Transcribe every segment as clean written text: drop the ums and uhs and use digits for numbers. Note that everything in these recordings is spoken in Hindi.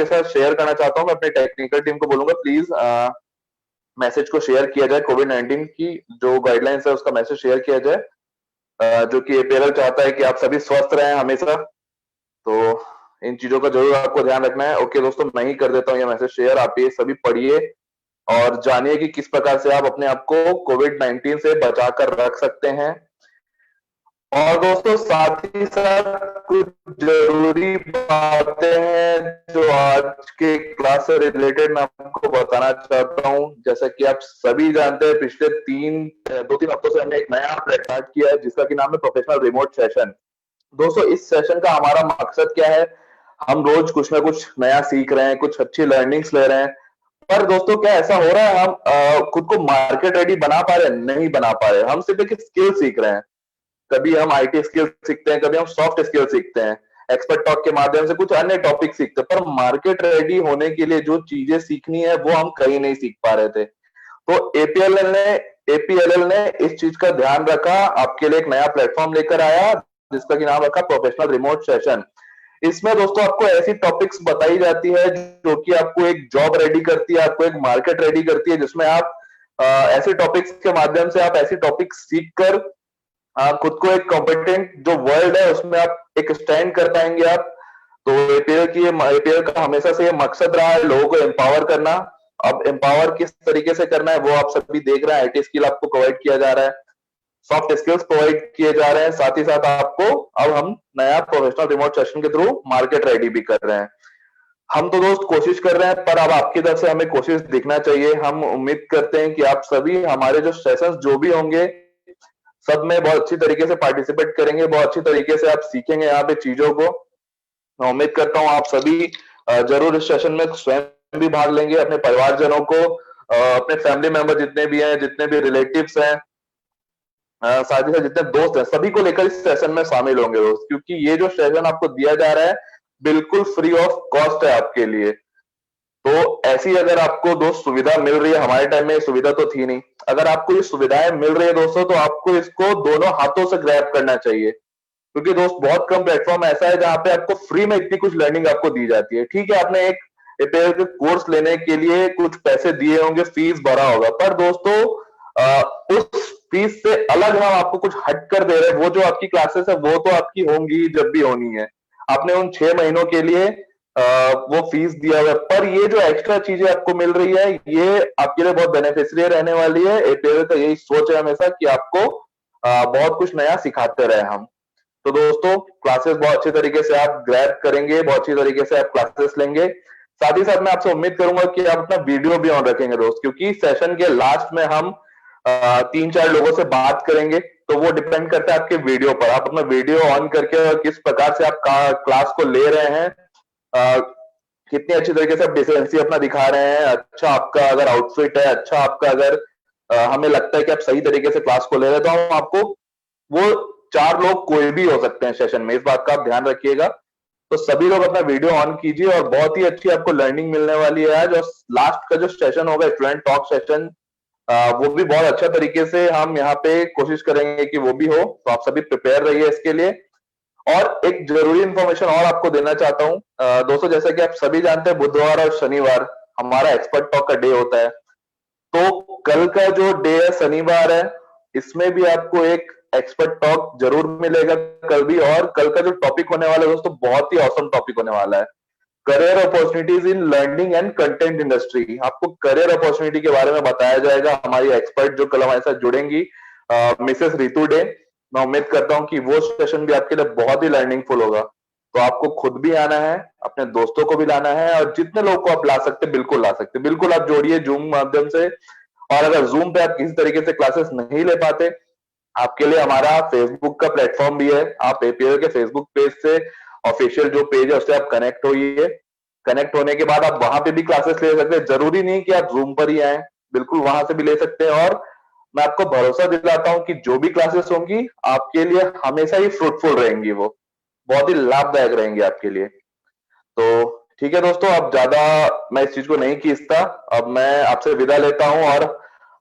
आपके साथ शेयर करना चाहता हूँ। मैं अपनी टेक्निकल टीम को बोलूंगा प्लीज मैसेज को शेयर किया जाए, कोविड-19 की जो गाइडलाइंस है उसका मैसेज शेयर किया जाए, जो कि एपीएल चाहता है कि आप सभी स्वस्थ रहें हमेशा। तो इन चीजों का जरूर आपको ध्यान रखना है। ओके दोस्तों, मैं ही कर देता हूँ ये मैसेज शेयर, आप ये सभी पढ़िए और जानिए कि किस प्रकार से आप अपने आप को कोविड-19 से बचा कर रख सकते हैं। और दोस्तों साथ ही साथ कुछ जरूरी बातें हैं जो आज के क्लास से रिलेटेड मैं आपको बताना चाहता हूं। जैसा कि आप सभी जानते हैं, पिछले 2-3 हफ्तों से हमने एक नया स्टार्ट किया है जिसका कि नाम है प्रोफेशनल रिमोट सेशन। दोस्तों इस सेशन का हमारा मकसद क्या है, हम रोज कुछ ना कुछ नया सीख रहे हैं, कुछ अच्छी लर्निंग्स ले रहे हैं। पर दोस्तों क्या ऐसा हो रहा है हम खुद को मार्केट रेडी बना पा रहे हैं? नहीं बना पा रहे। हम सिर्फ एक स्किल सीख रहे हैं। कभी हम आईटी स्किल सीखते हैं, कभी हम सॉफ्ट स्किल सीखते हैं, एक्सपर्ट टॉक के माध्यम से कुछ अन्य टॉपिक सीखते हैं, पर मार्केट रेडी होने के लिए जो चीजें सीखनी है वो हम कहीं नहीं सीख पा रहे थे। तो एपीएलएल ने इस चीज का ध्यान रखा, आपके लिए एक नया प्लेटफॉर्म लेकर आया जिसका कि नाम रखा प्रोफेशनल रिमोट सेशन। इसमें दोस्तों आपको ऐसी टॉपिक्स बताई जाती है जो कि आपको एक जॉब रेडी करती है, आपको एक मार्केट रेडी करती है, जिसमें आप ऐसे टॉपिक्स के माध्यम से आप ऐसी टॉपिक्स सीख कर खुद को एक कॉम्पिटेंट जो वर्ल्ड है उसमें आप एक स्टैंड कर पाएंगे आप। तो एपीएल का हमेशा से ये मकसद रहा है लोगों को एम्पावर करना। अब एम्पावर किस तरीके से करना है वो आप सभी देख रहे हैं। आईटी स्किल आपको प्रोवाइड किया जा रहा है, सॉफ्ट स्किल्स प्रोवाइड किए जा रहे हैं, साथ ही साथ आपको अब हम नया प्रोफेशनल रिमोट सेशन के थ्रू मार्केट रेडी भी कर रहे हैं। हम तो दोस्त कोशिश कर रहे हैं, पर अब आपकी तरफ से हमें कोशिश दिखना चाहिए। हम उम्मीद करते हैं कि आप सभी हमारे जो सेशंस जो भी होंगे सब में बहुत अच्छी तरीके से पार्टिसिपेट करेंगे, बहुत अच्छी तरीके से आप सीखेंगे यहाँ पे चीजों को। मैं उम्मीद करता हूँ आप सभी जरूर इस सेशन में स्वयं भी भाग लेंगे, अपने परिवारजनों को, अपने फैमिली मेंबर जितने भी हैं, जितने भी रिलेटिव्स हैं, साथ ही साथ जितने दोस्त हैं, सभी को लेकर इस सेशन में शामिल होंगे दोस्त, क्योंकि ये जो सेशन आपको दिया जा रहा है बिल्कुल फ्री ऑफ कॉस्ट है आपके लिए। तो ऐसी अगर आपको दोस्त सुविधा मिल रही है, हमारे टाइम में ये सुविधा तो थी नहीं, अगर आपको ये सुविधाएं मिल रही है दोस्तों तो आपको इसको दोनों हाथों से ग्रैब करना चाहिए। क्योंकि दोस्त बहुत कम प्लेटफॉर्म ऐसा है जहां पे आपको फ्री में इतनी कुछ लर्निंग आपको दी जाती है। ठीक है, आपने एक एपीएल के कोर्स लेने के लिए कुछ पैसे दिए होंगे, फीस भरा होगा, पर दोस्तों उस फीस से अलग हम आपको कुछ हट कर दे रहे हैं। वो जो आपकी क्लासेस है वो तो आपकी होंगी जब भी होनी है, आपने उन 6 महीनों के लिए वो फीस दिया हुआ है, पर ये जो एक्स्ट्रा चीजें आपको मिल रही है ये आपके लिए बहुत बेनिफिशियरी रहने वाली है। एपीएल का यही सोच है हमेशा कि आपको बहुत कुछ नया सिखाते रहे हम। तो दोस्तों क्लासेस बहुत अच्छी तरीके से आप ग्रैब करेंगे, बहुत अच्छी तरीके से आप क्लासेस लेंगे। साथ ही साथ मैं आपसे उम्मीद करूंगा कि आप अपना वीडियो भी ऑन रखेंगे दोस्त, क्योंकि सेशन के लास्ट में हम 3-4 लोगों से बात करेंगे, तो वो डिपेंड करता है आपके वीडियो पर। आप अपना वीडियो ऑन करके और किस प्रकार से आप क्लास को ले रहे हैं, कितनी अच्छी तरीके से आप डिसेंसी अपना दिखा रहे हैं, अच्छा आपका अगर आउटफिट है, अच्छा आपका अगर हमें लगता है कि आप सही तरीके से क्लास को ले रहे हैं, तो हम आपको, वो 4 लोग कोई भी हो सकते हैं सेशन में, इस बात का आप ध्यान रखिएगा। तो सभी लोग अपना वीडियो ऑन कीजिए और बहुत ही अच्छी आपको लर्निंग मिलने वाली है आज। और लास्ट का जो सेशन होगा स्टूडेंट टॉक सेशन, वो भी बहुत अच्छा तरीके से हम यहाँ पे कोशिश करेंगे कि वो भी हो। तो आप सभी प्रिपेयर रहिए इसके लिए। और एक जरूरी इंफॉर्मेशन और आपको देना चाहता हूँ दोस्तों, जैसा कि आप सभी जानते हैं बुधवार और शनिवार हमारा एक्सपर्ट टॉक का डे होता है। तो कल का जो डे है शनिवार है, इसमें भी आपको एक एक्सपर्ट टॉक जरूर मिलेगा कल भी। और कल का जो टॉपिक होने वाला है दोस्तों बहुत ही ऑसम टॉपिक होने वाला है, career opportunities in learning and content industry. आपको करियर अपॉर्चुनिटी के बारे में बताया जाएगा। हमारी एक्सपर्ट जो कल हमारे साथ जुड़ेंगी, मिसेस रितु डे, मैं उम्मीद करता हूं कि वो सेशन भी आपके लिए बहुत ही लर्निंगफुल होगा। तो आपको खुद भी आना है, अपने दोस्तों को भी लाना है, और जितने लोग को आप ला सकते बिल्कुल ला सकते, बिल्कुल आप जोड़िए जूम माध्यम से। और अगर जूम पे आप किसी तरीके से क्लासेस नहीं ले पाते, आपके लिए हमारा फेसबुक का प्लेटफॉर्म भी है। आप एपीएल के फेसबुक पेज से, ऑफिशियल जो पेज है उससे आप कनेक्ट होइए। कनेक्ट होने के बाद आप वहां पे भी क्लासेस ले सकते हैं, जरूरी नहीं कि आप जूम पर ही आए, बिल्कुल वहां से भी ले सकते हैं। और मैं आपको भरोसा दिलाता हूं कि जो भी क्लासेस होंगी आपके लिए हमेशा ही फ्रूटफुल रहेंगी, वो बहुत ही लाभदायक रहेंगी आपके लिए। तो ठीक है दोस्तों, अब ज्यादा मैं इस चीज को नहीं खींचता, अब मैं आपसे विदा लेता हूं। और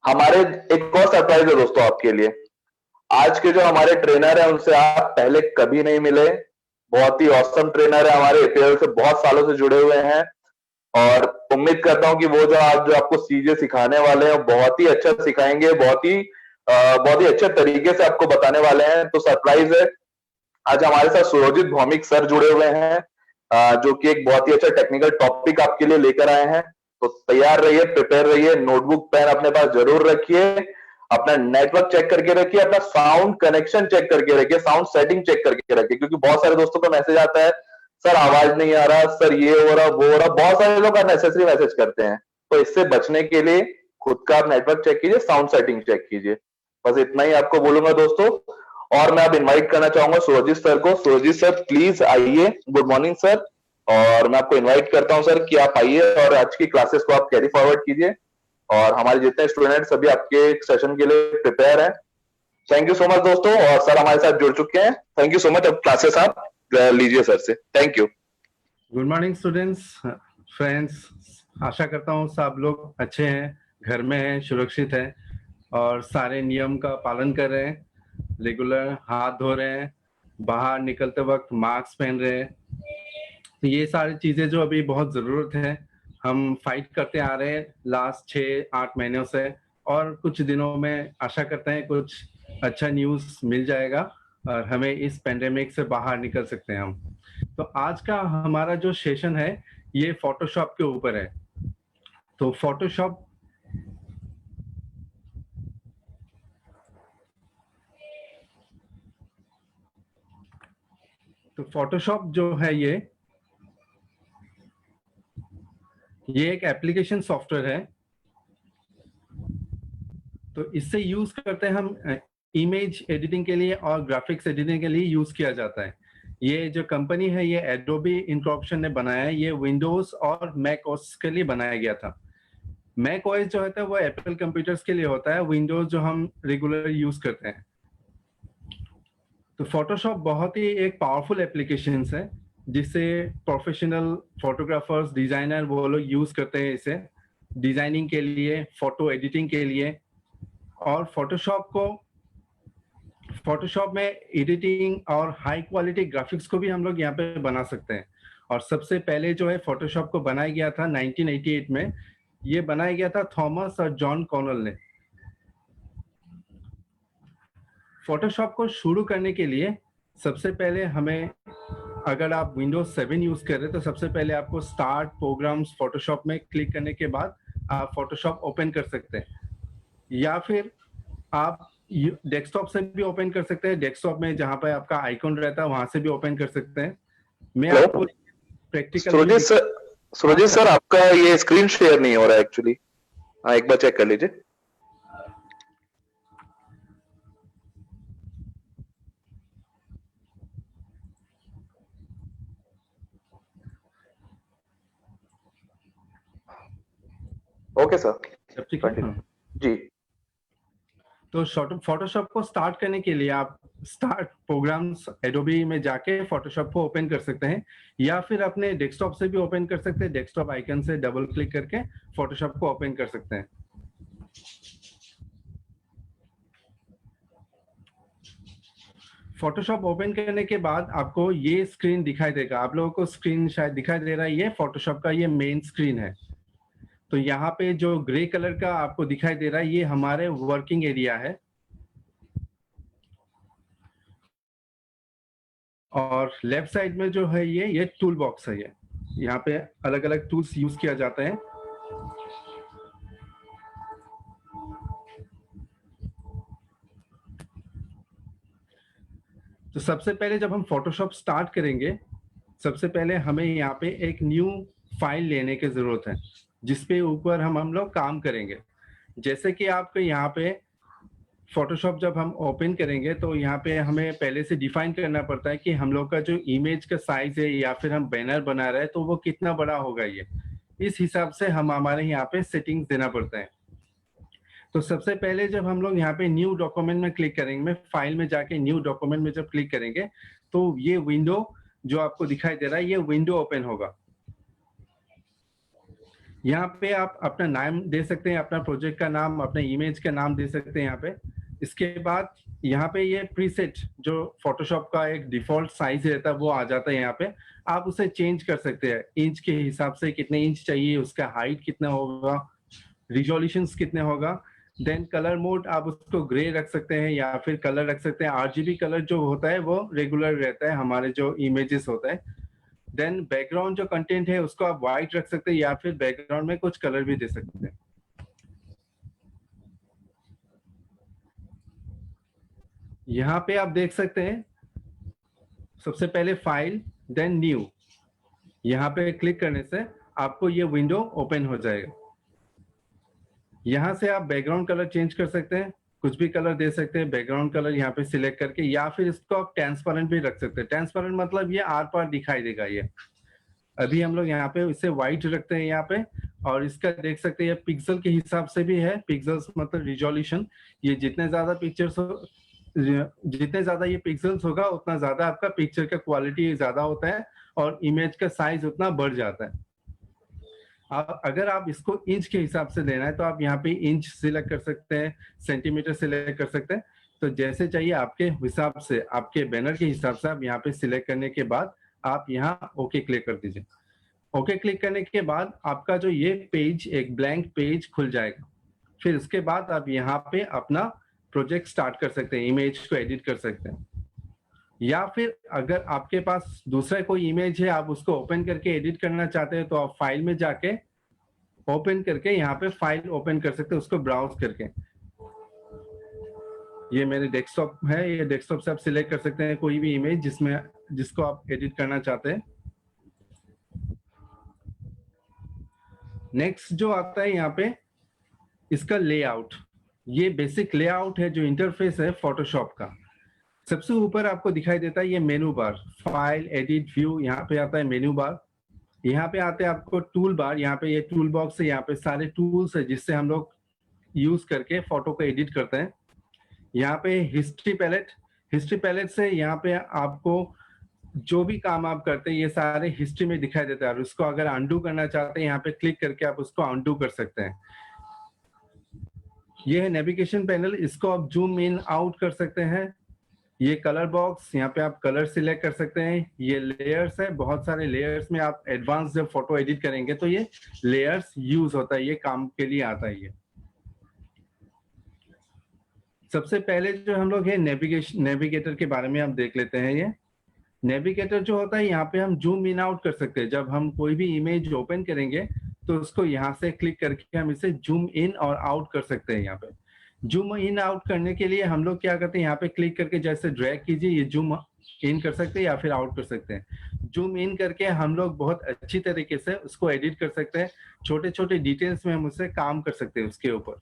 हमारे एक और सरप्राइज है दोस्तों आपके लिए। आज के जो हमारे ट्रेनर है उनसे आप पहले कभी नहीं मिले, बहुत ही औसम ट्रेनर है हमारे, एपीएल से बहुत सालों से जुड़े हुए हैं। और उम्मीद करता हूँ कि वो जो आज जो आपको चीजें सिखाने वाले हैं बहुत ही अच्छा सिखाएंगे, बहुत ही अच्छे तरीके से आपको बताने वाले हैं। तो सरप्राइज है, आज हमारे साथ सुरजीत भौमिक सर जुड़े हुए हैं, जो कि एक बहुत ही अच्छा टेक्निकल टॉपिक आपके लिए लेकर आए हैं। तो तैयार रहिए, प्रिपेयर रहिए, नोटबुक पेन अपने पास जरूर रखिए, अपना नेटवर्क चेक करके रखिए, अपना साउंड कनेक्शन चेक करके रखिए, साउंड सेटिंग चेक करके रखिए, क्योंकि बहुत सारे दोस्तों का मैसेज आता है, सर आवाज नहीं आ रहा, सर ये हो रहा वो हो रहा, बहुत सारे लोग अननेसेसरी मैसेज करते हैं। तो इससे बचने के लिए खुद का आप नेटवर्क चेक कीजिए, साउंड सेटिंग चेक कीजिए। बस इतना ही आपको बोलूंगा दोस्तों। और मैं अब इनवाइट करना चाहूंगा सुरजीत सर को। सुरजीत सर प्लीज आइए। Good morning sir. और मैं आपको इनवाइट करता हूं सर कि आप आइए और आज की क्लासेस को आप कैरी फॉरवर्ड कीजिए, और हमारे जितने स्टूडेंट सभी आपके सेशन के लिए प्रिपेयर हैं। थैंक यू सो मच दोस्तों, और सर हमारे साथ जुड़ चुके हैं। Thank you so much. अब क्लासेस आप लीजिए सर से। Thank you. Good morning students, friends. आशा करता हूँ सब लोग अच्छे हैं, घर में हैं, सुरक्षित हैं और सारे नियम का पालन कर रहे हैं। रेगुलर हाथ धो रहे हैं, बाहर निकलते वक्त मास्क पहन रहे हैं। तो ये सारी चीज़ें जो अभी बहुत ज़रूरत है, हम फाइट करते आ रहे हैं लास्ट 6-8 महीनों से, और कुछ दिनों में आशा करते हैं कुछ अच्छा न्यूज़ मिल जाएगा और हमें इस पेंडेमिक से बाहर निकल सकते हैं हम। तो आज का हमारा जो सेशन है ये फोटोशॉप के ऊपर है। तो फोटोशॉप जो है ये एक एप्लीकेशन सॉफ्टवेयर है। तो इससे यूज करते हैं हम इमेज एडिटिंग के लिए और ग्राफिक्स एडिटिंग के लिए यूज किया जाता है। ये जो कंपनी है ये एडोबी इनकॉर्पोरेशन ने बनाया है। ये विंडोज और मैक ओएस के लिए बनाया गया था। मैक ओएस जो होता है वो एप्पल कंप्यूटर्स के लिए होता है, विंडोज जो हम रेगुलर यूज करते हैं। तो फोटोशॉप बहुत ही एक पावरफुल एप्लीकेशन है जिसे प्रोफेशनल फोटोग्राफर्स, डिजाइनर वो लोग यूज करते हैं इसे डिजाइनिंग के लिए, फोटो एडिटिंग के लिए। और फोटोशॉप में एडिटिंग और हाई क्वालिटी ग्राफिक्स को भी हम लोग यहाँ पे बना सकते हैं। और सबसे पहले जो है फोटोशॉप को बनाया गया था 1988 में। ये बनाया गया था थॉमस और जॉन कॉनल ने। फोटोशॉप को शुरू करने के लिए सबसे पहले हमें, अगर आप विंडोज 7 यूज कर रहे हैं तो सबसे पहले आपको स्टार्ट प्रोग्राम्स फोटोशॉप में क्लिक करने के बाद आप फोटोशॉप ओपन कर सकते हैं, या फिर आप डेस्कटॉप से भी ओपन कर सकते हैं। डेस्कटॉप में जहां पर आपका आइकॉन रहता है वहां से भी ओपन कर सकते हैं। मैं आपको प्रैक्टिकल सुरजीत सर आपका ये स्क्रीन शेयर नहीं हो रहा है एक्चुअली। हाँ, एक बार चेक कर लीजिए। ओके सर, जी। तो फोटोशॉप को स्टार्ट करने के लिए आप स्टार्ट प्रोग्राम्स एडोबी में जाके फोटोशॉप को ओपन कर सकते हैं, या फिर अपने डेस्कटॉप से भी ओपन कर सकते हैं। डेस्कटॉप आइकन से डबल क्लिक करके फोटोशॉप को ओपन कर सकते हैं। फोटोशॉप ओपन करने के बाद आपको ये स्क्रीन दिखाई देगा। आप लोगों को स्क्रीन शायद दिखाई दे रहा है, ये फोटोशॉप का ये मेन स्क्रीन है। तो यहाँ पे जो ग्रे कलर का आपको दिखाई दे रहा है ये हमारे वर्किंग एरिया है, और लेफ्ट साइड में जो है ये टूल बॉक्स है। ये यहाँ पे अलग अलग टूल्स यूज किया जाता है। तो सबसे पहले जब हम फोटोशॉप स्टार्ट करेंगे, सबसे पहले हमें यहाँ पे एक न्यू फाइल लेने की जरूरत है जिसपे ऊपर हम लोग काम करेंगे। जैसे कि आपको यहाँ पे फोटोशॉप जब हम ओपन करेंगे तो यहाँ पे हमें पहले से डिफाइन करना पड़ता है कि हम लोग का जो इमेज का साइज है या फिर हम बैनर बना रहे हैं तो वो कितना बड़ा होगा। ये इस हिसाब से हम हमारे यहाँ पे सेटिंग्स देना पड़ता है। तो सबसे पहले जब हम लोग यहाँ पे न्यू डॉक्यूमेंट में क्लिक करेंगे, फाइल में जाके न्यू डॉक्यूमेंट में जब क्लिक करेंगे तो ये विंडो जो आपको दिखाई दे रहा है ये विंडो ओपन होगा। यहाँ पे आप अपना नाम दे सकते हैं, अपना प्रोजेक्ट का नाम, अपने इमेज का नाम दे सकते हैं यहाँ पे। इसके बाद यहाँ पे ये प्रीसेट जो फोटोशॉप का एक डिफॉल्ट साइज रहता है वो आ जाता है यहाँ पे। आप उसे चेंज कर सकते हैं इंच के हिसाब से, कितने इंच चाहिए, उसका हाइट कितना होगा, रिजोल्यूशंस कितने होगा। देन कलर मोड आप उसको ग्रे रख सकते हैं या फिर कलर रख सकते हैं। आरजीबी कलर जो होता है वो रेगुलर रहता है हमारे जो इमेजेस होता है। देन बैकग्राउंड जो कंटेंट है उसको आप व्हाइट रख सकते हैं या फिर बैकग्राउंड में कुछ कलर भी दे सकते हैं। यहाँ पे आप देख सकते हैं सबसे पहले फाइल देन न्यू, यहाँ पे क्लिक करने से आपको ये विंडो ओपन हो जाएगा। यहाँ से आप बैकग्राउंड कलर चेंज कर सकते हैं, कुछ भी कलर दे सकते हैं बैकग्राउंड कलर यहाँ पे सिलेक्ट करके, या फिर इसको आप ट्रांसपेरेंट भी रख सकते हैं। ट्रांसपेरेंट मतलब ये आर पार दिखाई देगा। ये अभी हम लोग यहाँ पे इसे व्हाइट रखते हैं यहाँ पे, और इसका देख सकते हैं पिक्सल के हिसाब से भी है। पिक्सल्स मतलब रिजोल्यूशन, ये जितने ज्यादा पिक्चर्स हो, जितने ज्यादा ये पिक्सल्स होगा उतना ज्यादा आपका पिक्चर का क्वालिटी ज्यादा होता है और इमेज का साइज उतना बढ़ जाता है। अगर आप इसको इंच के हिसाब से लेना है तो आप यहाँ पे इंच सिलेक्ट कर सकते हैं, सेंटीमीटर सिलेक्ट कर सकते हैं। तो जैसे चाहिए आपके हिसाब से, आपके बैनर के हिसाब से आप यहाँ पे सिलेक्ट करने के बाद आप यहाँ ओके क्लिक कर दीजिए। ओके क्लिक करने के बाद आपका जो ये पेज एक ब्लैंक पेज खुल जाएगा। फिर उसके बाद आप यहाँ पे अपना प्रोजेक्ट स्टार्ट कर सकते हैं, इमेज को एडिट कर सकते हैं। या फिर अगर आपके पास दूसरा कोई इमेज है, आप उसको ओपन करके एडिट करना चाहते हैं तो आप फाइल में जाके ओपन करके यहाँ पे फाइल ओपन कर सकते हैं, उसको ब्राउज करके। ये मेरे डेस्कटॉप है, ये डेस्कटॉप से आप सिलेक्ट कर सकते हैं कोई भी इमेज जिसको आप एडिट करना चाहते हैं। नेक्स्ट जो आता है यहाँ पे इसका लेआउट, ये बेसिक लेआउट है जो इंटरफेस है फोटोशॉप का। सबसे ऊपर आपको दिखाई देता है ये मेनू बार, फाइल एडिट व्यू, यहाँ पे आता है मेनू बार। यहाँ पे आते हैं आपको टूल बार, यहाँ पे ये टूल बॉक्स है, यहाँ पे सारे टूल्स है जिससे हम लोग यूज करके फोटो को एडिट करते हैं। यहाँ पे हिस्ट्री पैलेट, हिस्ट्री पैलेट से यहाँ पे आपको जो भी काम आप करते हैं ये सारे हिस्ट्री में दिखाई देता है। और उसको अगर अनडू करना चाहते हैं यहाँ पे क्लिक करके आप उसको अनडू कर सकते हैं। ये है नेविगेशन पैनल, इसको आप जूम इन आउट कर सकते हैं। ये कलर बॉक्स, यहाँ पे आप कलर सिलेक्ट कर सकते हैं। ये लेयर्स है, बहुत सारे लेयर्स में आप एडवांस जब फोटो एडिट करेंगे तो ये लेयर्स यूज होता है, ये काम के लिए आता है। ये सबसे पहले जो हम लोग है नेविगेटर के बारे में आप देख लेते हैं। ये नेविगेटर जो होता है यहाँ पे हम जूम इन आउट कर सकते हैं। जब हम कोई भी इमेज ओपन करेंगे तो उसको यहाँ से क्लिक करके हम इसे जूम इन और आउट कर सकते हैं। यहाँ पे जूम इन आउट करने के लिए हम लोग क्या करते हैं, यहाँ पे क्लिक करके जैसे ड्रैग कीजिए, ये जूम इन कर सकते हैं या फिर आउट कर सकते हैं। जूम इन करके हम लोग बहुत अच्छी तरीके से उसको एडिट कर सकते हैं, छोटे छोटे डिटेल्स में हम उससे काम कर सकते हैं उसके ऊपर।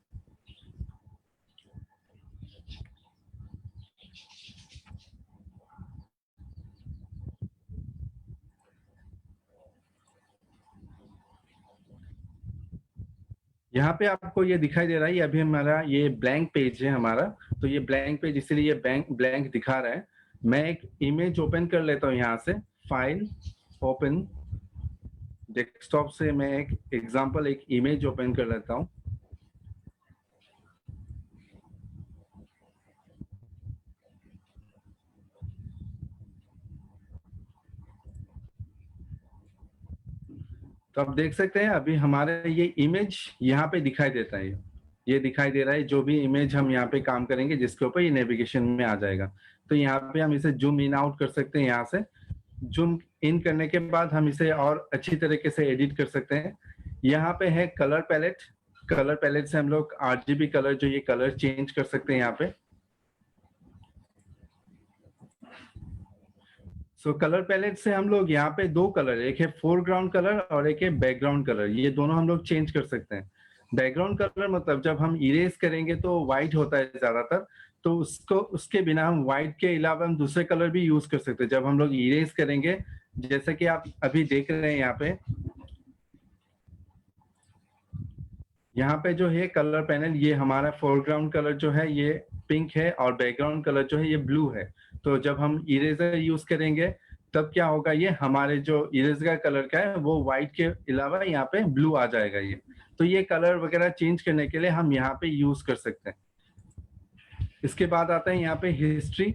यहाँ पे आपको ये दिखाई दे रहा है, ये अभी हमारा ये ब्लैंक पेज है हमारा, तो ये ब्लैंक पेज इसलिए ये ब्लैंक दिखा रहा है। मैं एक इमेज ओपन कर लेता हूँ यहाँ से, फाइल ओपन, डेस्कटॉप से मैं एक एग्जांपल एक इमेज ओपन कर लेता हूँ। तो आप देख सकते हैं अभी हमारे ये इमेज यहाँ पे दिखाई देता है। ये दिखाई दे रहा है जो भी इमेज हम यहाँ पे काम करेंगे जिसके ऊपर ये नेविगेशन में आ जाएगा। तो यहाँ पे हम इसे जूम इन आउट कर सकते हैं। यहाँ से जूम इन करने के बाद हम इसे और अच्छी तरीके से एडिट कर सकते हैं। यहाँ पे है कलर पैलेट, कलर पैलेट से हम लोग आरजीबी कलर जो ये कलर चेंज कर सकते हैं यहाँ पे। सो कलर पैलेट से हम लोग यहाँ पे दो कलर, एक है फोरग्राउंड कलर और एक है बैकग्राउंड कलर, ये दोनों हम लोग चेंज कर सकते हैं। बैकग्राउंड कलर मतलब जब हम इरेज करेंगे तो व्हाइट होता है ज्यादातर, तो उसको उसके बिना हम व्हाइट के अलावा हम दूसरे कलर भी यूज कर सकते हैं जब हम लोग इरेज करेंगे। जैसे कि आप अभी देख रहे हैं यहाँ पे जो है कलर पैनल, ये हमारा फोरग्राउंड कलर जो है ये पिंक है और बैकग्राउंड कलर जो है ये ब्लू है। तो जब हम इरेजर यूज करेंगे तब क्या होगा, ये हमारे जो इरेजर कलर का है वो व्हाइट के अलावा यहाँ पे ब्लू आ जाएगा। ये तो ये कलर वगैरह चेंज करने के लिए हम यहाँ पे यूज कर सकते हैं। इसके बाद आता है यहाँ पे हिस्ट्री।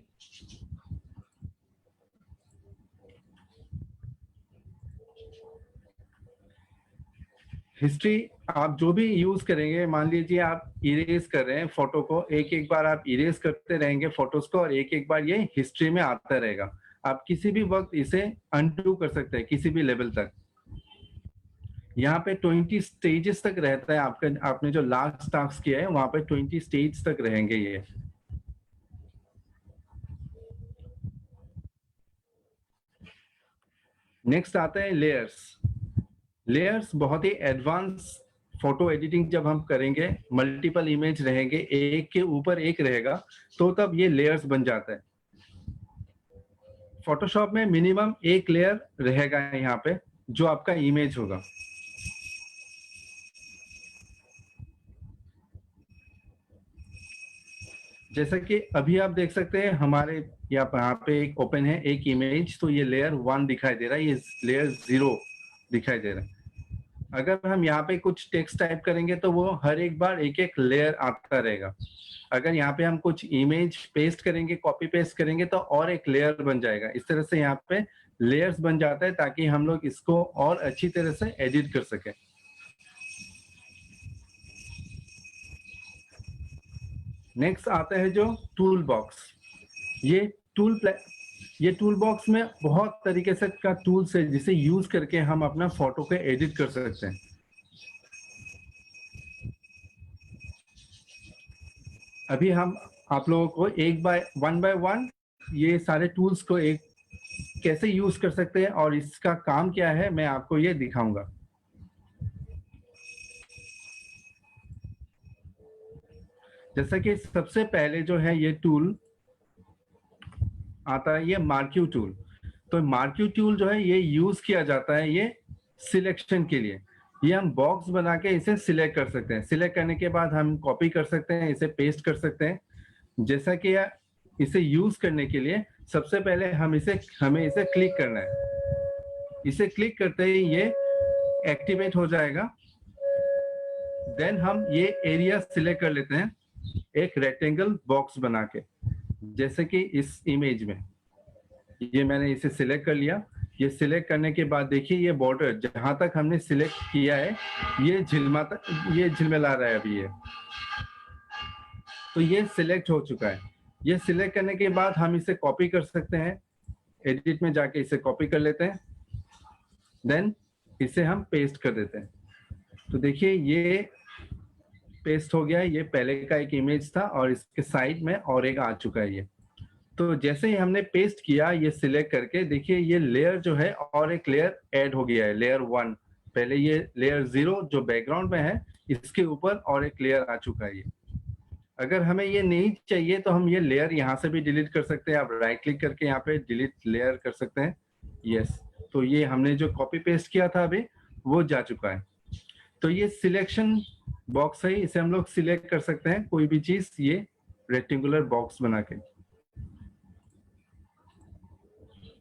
हिस्ट्री आप जो भी यूज करेंगे, मान लीजिए आप इरेज कर रहे हैं फोटो को, एक एक बार आप इरेज करते रहेंगे फोटोज को और एक एक बार ये हिस्ट्री में आता रहेगा। आप किसी भी वक्त इसे अनडू कर सकते हैं किसी भी लेवल तक। यहाँ पे 20 स्टेजेस तक रहता है आपका, आपने जो लास्ट टास्क किया है वहां पे 20 स्टेज तक रहेंगे ये। नेक्स्ट आता है लेयर्स। लेयर्स बहुत ही एडवांस फोटो एडिटिंग जब हम करेंगे, मल्टीपल इमेज रहेंगे, एक के ऊपर एक रहेगा, तो तब ये लेयर्स बन जाता है। फोटोशॉप में मिनिमम एक लेयर रहेगा यहाँ पे जो आपका इमेज होगा। जैसा कि अभी आप देख सकते हैं हमारे यहाँ पे एक ओपन है एक इमेज, तो ये लेयर 1 दिखाई दे रहा है, ये लेयर 0 दिखाई दे रहा है। अगर हम यहाँ पे कुछ टेक्स्ट टाइप करेंगे तो वो हर एक बार एक एक लेयर आता रहेगा। अगर यहाँ पे हम कुछ इमेज पेस्ट करेंगे, कॉपी पेस्ट करेंगे, तो और एक लेयर बन जाएगा। इस तरह से यहाँ पे लेयर्स बन जाता है ताकि हम लोग इसको और अच्छी तरह से एडिट कर सके। नेक्स्ट आता है जो टूल बॉक्स। ये टूल बॉक्स में बहुत तरीके से का टूल्स है जिसे यूज करके हम अपना फोटो को एडिट कर सकते हैं। अभी हम आप लोगों को वन बाय वन ये सारे टूल्स को एक कैसे यूज कर सकते हैं और इसका काम क्या है मैं आपको ये दिखाऊंगा। जैसा कि सबसे पहले जो है ये टूल आता है, ये मार्क्यू टूल। तो मार्क्यू टूल जो है ये यूज किया जाता है ये सिलेक्शन के लिए। ये हम बॉक्स बना के इसे सिलेक्ट कर सकते हैं। सिलेक्ट करने के बाद हम कॉपी कर सकते हैं, इसे पेस्ट कर सकते हैं। जैसा कि इसे यूज करने के लिए सबसे पहले हमें इसे क्लिक करना है। इसे क्लिक करते ही ये एक्टिवेट हो जाएगा। देन हम ये एरिया सिलेक्ट कर लेते हैं एक रेक्टेंगल बॉक्स बना के, जैसे कि इस इमेज में ये मैंने इसे सिलेक्ट कर लिया। ये सिलेक्ट करने के बाद देखिए ये बॉर्डर जहां तक हमने सिलेक्ट किया है ये झिलमिला रहा है अभी ये, तो ये सिलेक्ट हो चुका है। ये सिलेक्ट करने के बाद हम इसे कॉपी कर सकते हैं, एडिट में जाके इसे कॉपी कर लेते हैं, देन इसे हम पेस्ट कर देते हैं। तो देखिए ये पेस्ट हो गया है। ये पहले का एक इमेज था और इसके साइड में और एक आ चुका है ये। तो जैसे ही हमने पेस्ट किया ये सिलेक्ट करके, देखिए ये लेयर जो है और एक लेयर ऐड हो गया है, लेयर 1। पहले ये लेयर 0 जो बैकग्राउंड में है इसके ऊपर और एक लेयर आ चुका है ये। अगर हमें ये नहीं चाहिए तो हम ये लेयर यहाँ से भी डिलीट कर सकते हैं। आप राइट क्लिक करके यहाँ पे डिलीट लेयर कर सकते हैं। यस, तो ये हमने जो कॉपी पेस्ट किया था अभी वो जा चुका है। तो ये सिलेक्शन बॉक्स है, इसे हम लोग सिलेक्ट कर सकते हैं कोई भी चीज ये रेक्टेंगुलर बॉक्स बना के।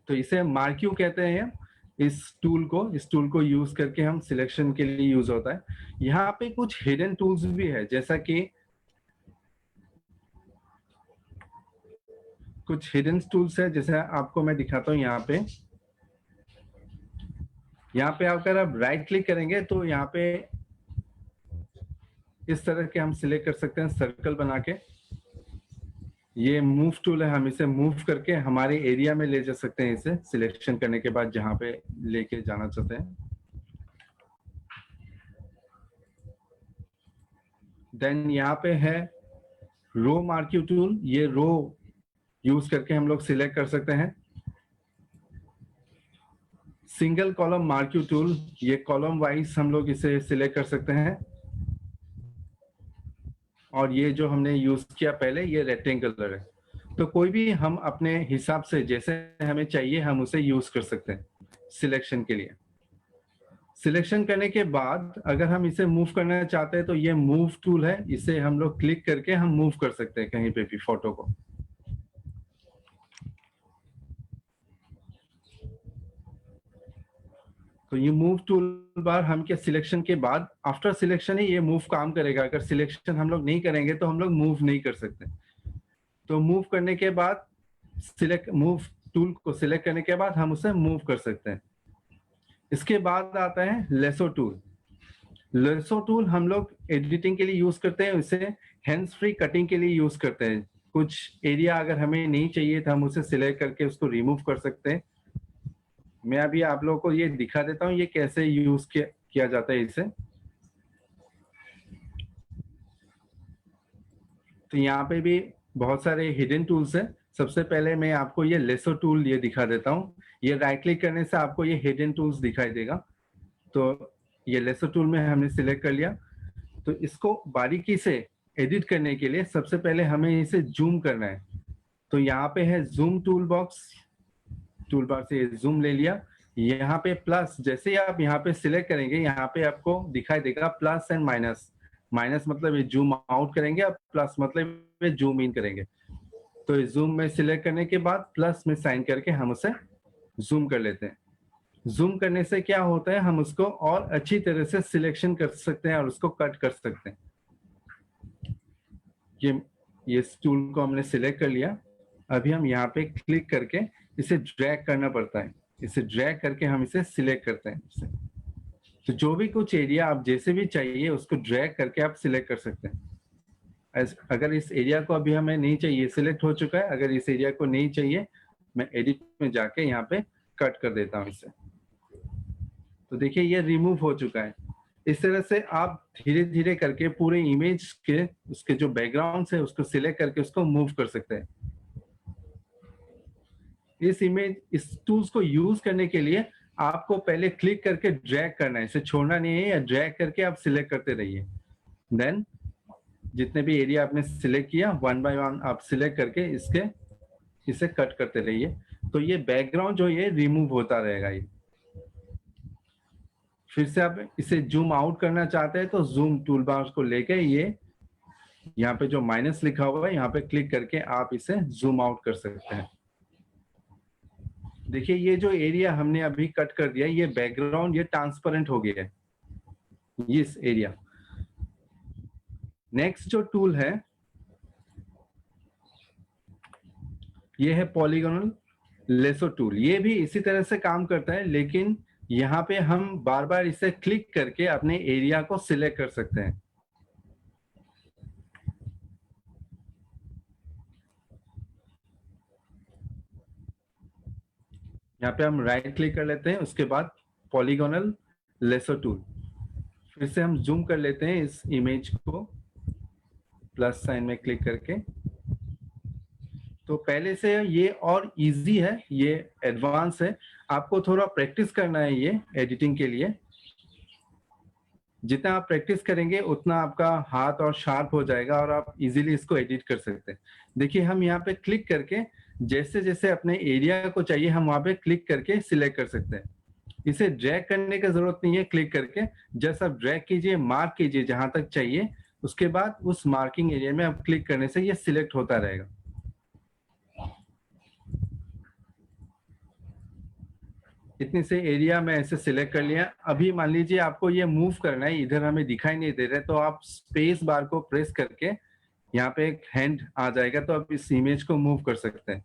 तो इसे मार्क्यू कहते हैं इस टूल को यूज करके हम सिलेक्शन के लिए यूज होता है। यहाँ पे कुछ हिडन टूल्स भी है, जैसा कि कुछ हिडन टूल्स है जैसे आपको मैं दिखाता हूँ। यहाँ पे अगर आप राइट क्लिक करेंगे तो यहाँ पे इस तरह के हम सिलेक्ट कर सकते हैं सर्कल बना के। ये मूव टूल है, हम इसे मूव करके हमारे एरिया में ले जा सकते हैं इसे सिलेक्शन करने के बाद जहां पे लेके जाना चाहते हैं। देन यहाँ पे है रो मार्क्यू टूल। ये रो यूज करके हम लोग सिलेक्ट कर सकते हैं। सिंगल कॉलम मार्क्यू टूल, ये कॉलम वाइज हम लोग इसे सिलेक्ट कर सकते हैं। और ये जो हमने यूज किया पहले ये रेक्टेंगुलर है। तो कोई भी हम अपने हिसाब से जैसे हमें चाहिए हम उसे यूज कर सकते हैं सिलेक्शन के लिए। सिलेक्शन करने के बाद अगर हम इसे मूव करना चाहते हैं तो ये मूव टूल है, इसे हम लोग क्लिक करके हम मूव कर सकते हैं कहीं पे भी फोटो को। तो ये मूव टूल बार हम क्या सिलेक्शन के बाद आफ्टर सिलेक्शन ही ये मूव काम करेगा। अगर सिलेक्शन हम लोग नहीं करेंगे तो हम लोग मूव नहीं कर सकते। तो मूव करने के बाद मूव टूल को सिलेक्ट करने के बाद हम उसे मूव कर सकते हैं। इसके बाद आता है लेसो टूल। लेसो टूल हम लोग एडिटिंग के लिए यूज करते हैं, इसे हैंड्स फ्री कटिंग के लिए यूज करते हैं। कुछ एरिया अगर हमें नहीं चाहिए तो हम उसे सिलेक्ट करके उसको रिमूव कर सकते हैं। मैं अभी आप लोगों को ये दिखा देता हूँ ये कैसे यूज किया जाता है इसे। तो यहाँ पे भी बहुत सारे हिडन टूल्स हैं। सबसे पहले मैं आपको ये लेसो टूल ये दिखा देता हूँ। ये राइट क्लिक करने से आपको ये हिडन टूल्स दिखाई देगा। तो ये लेसो टूल में हमने सिलेक्ट कर लिया। तो इसको बारीकी से एडिट करने के लिए सबसे पहले हमें इसे जूम करना है। तो यहाँ पे है zoom tool box, tool bar से जूम ले लिया। यहाँ पे प्लस, जैसे ही आप यहाँ पे सिलेक्ट करेंगे यहाँ पे आपको दिखाई देगा प्लस एंड माइनस। माइनस मतलब ये जूम आउट करेंगे और प्लस मतलब ये जूम इन करेंगे। तो जूम में सिलेक्ट करने के बाद प्लस में साइन करके हम उसे जूम कर लेते हैं। जूम करने से क्या होता है, हम उसको और अच्छी तरह से सिलेक्शन कर सकते हैं और उसको कट कर सकते हैं। ये टूल को हमने सिलेक्ट कर लिया। अभी हम यहाँ पे क्लिक करके इसे ड्रैग करना पड़ता है। इसे ड्रैग करके हम इसे सिलेक्ट करते हैं इसे। तो जो भी कुछ एरिया आप जैसे भी चाहिए उसको ड्रैग करके आप सिलेक्ट कर सकते हैं। अगर इस एरिया को अभी हमें नहीं चाहिए, सिलेक्ट हो चुका है, अगर इस एरिया को नहीं चाहिए मैं एडिट में जाके यहाँ पे कट कर देता हूँ इसे। तो देखिए ये रिमूव हो चुका है। इस तरह से आप धीरे धीरे करके पूरे इमेज के उसके जो बैकग्राउंड है उसको सिलेक्ट करके उसको मूव कर सकते हैं। इस टूल्स को यूज करने के लिए आपको पहले क्लिक करके ड्रैग करना है, इसे छोड़ना नहीं है, या ड्रैग करके आप सिलेक्ट करते रहिए। देन जितने भी एरिया आपने सिलेक्ट किया वन बाय वन आप सिलेक्ट करके इसे कट करते रहिए। तो ये बैकग्राउंड जो ये रिमूव होता रहेगा। ये फिर से आप इसे जूम आउट करना चाहते हैं तो जूम टूल बार को लेके ये यहाँ पे जो माइनस लिखा हुआ है यहाँ पे क्लिक करके आप इसे जूम आउट कर सकते हैं। देखिए ये जो एरिया हमने अभी कट कर दिया ये बैकग्राउंड ये ट्रांसपेरेंट हो गया है, इस एरिया। नेक्स्ट जो टूल है ये है पॉलीगोनल लेसो टूल। ये भी इसी तरह से काम करता है, लेकिन यहाँ पे हम बार बार इसे क्लिक करके अपने एरिया को सिलेक्ट कर सकते हैं। यहाँ पे हम राइट क्लिक कर लेते हैं, उसके बाद पॉलीगोनल लेसो टूल। फिर से हम जूम कर लेते हैं इस इमेज को प्लस साइन में क्लिक करके। तो पहले से ये और इजी है, ये एडवांस है। आपको थोड़ा प्रैक्टिस करना है ये एडिटिंग के लिए। जितना आप प्रैक्टिस करेंगे उतना आपका हाथ और शार्प हो जाएगा और आप इजीली इसको एडिट कर सकते हैं। देखिए हम यहाँ पे क्लिक करके जैसे जैसे अपने एरिया को चाहिए हम वहाँ पे क्लिक करके सिलेक्ट कर सकते हैं। इसे ड्रैग करने की जरूरत नहीं है। क्लिक करके जस्ट आप ड्रैग कीजिए, मार्क कीजिए जहां तक चाहिए, उसके बाद उस मार्किंग एरिया में आप क्लिक करने से ये सिलेक्ट होता रहेगा। इतने से एरिया में ऐसे सिलेक्ट कर लिया। अभी मान लीजिए आपको ये मूव करना है, इधर हमें दिखाई नहीं दे रहा है, तो आप स्पेस बार को प्रेस करके यहाँ पे एक हैंड आ जाएगा तो आप इस इमेज को मूव कर सकते हैं।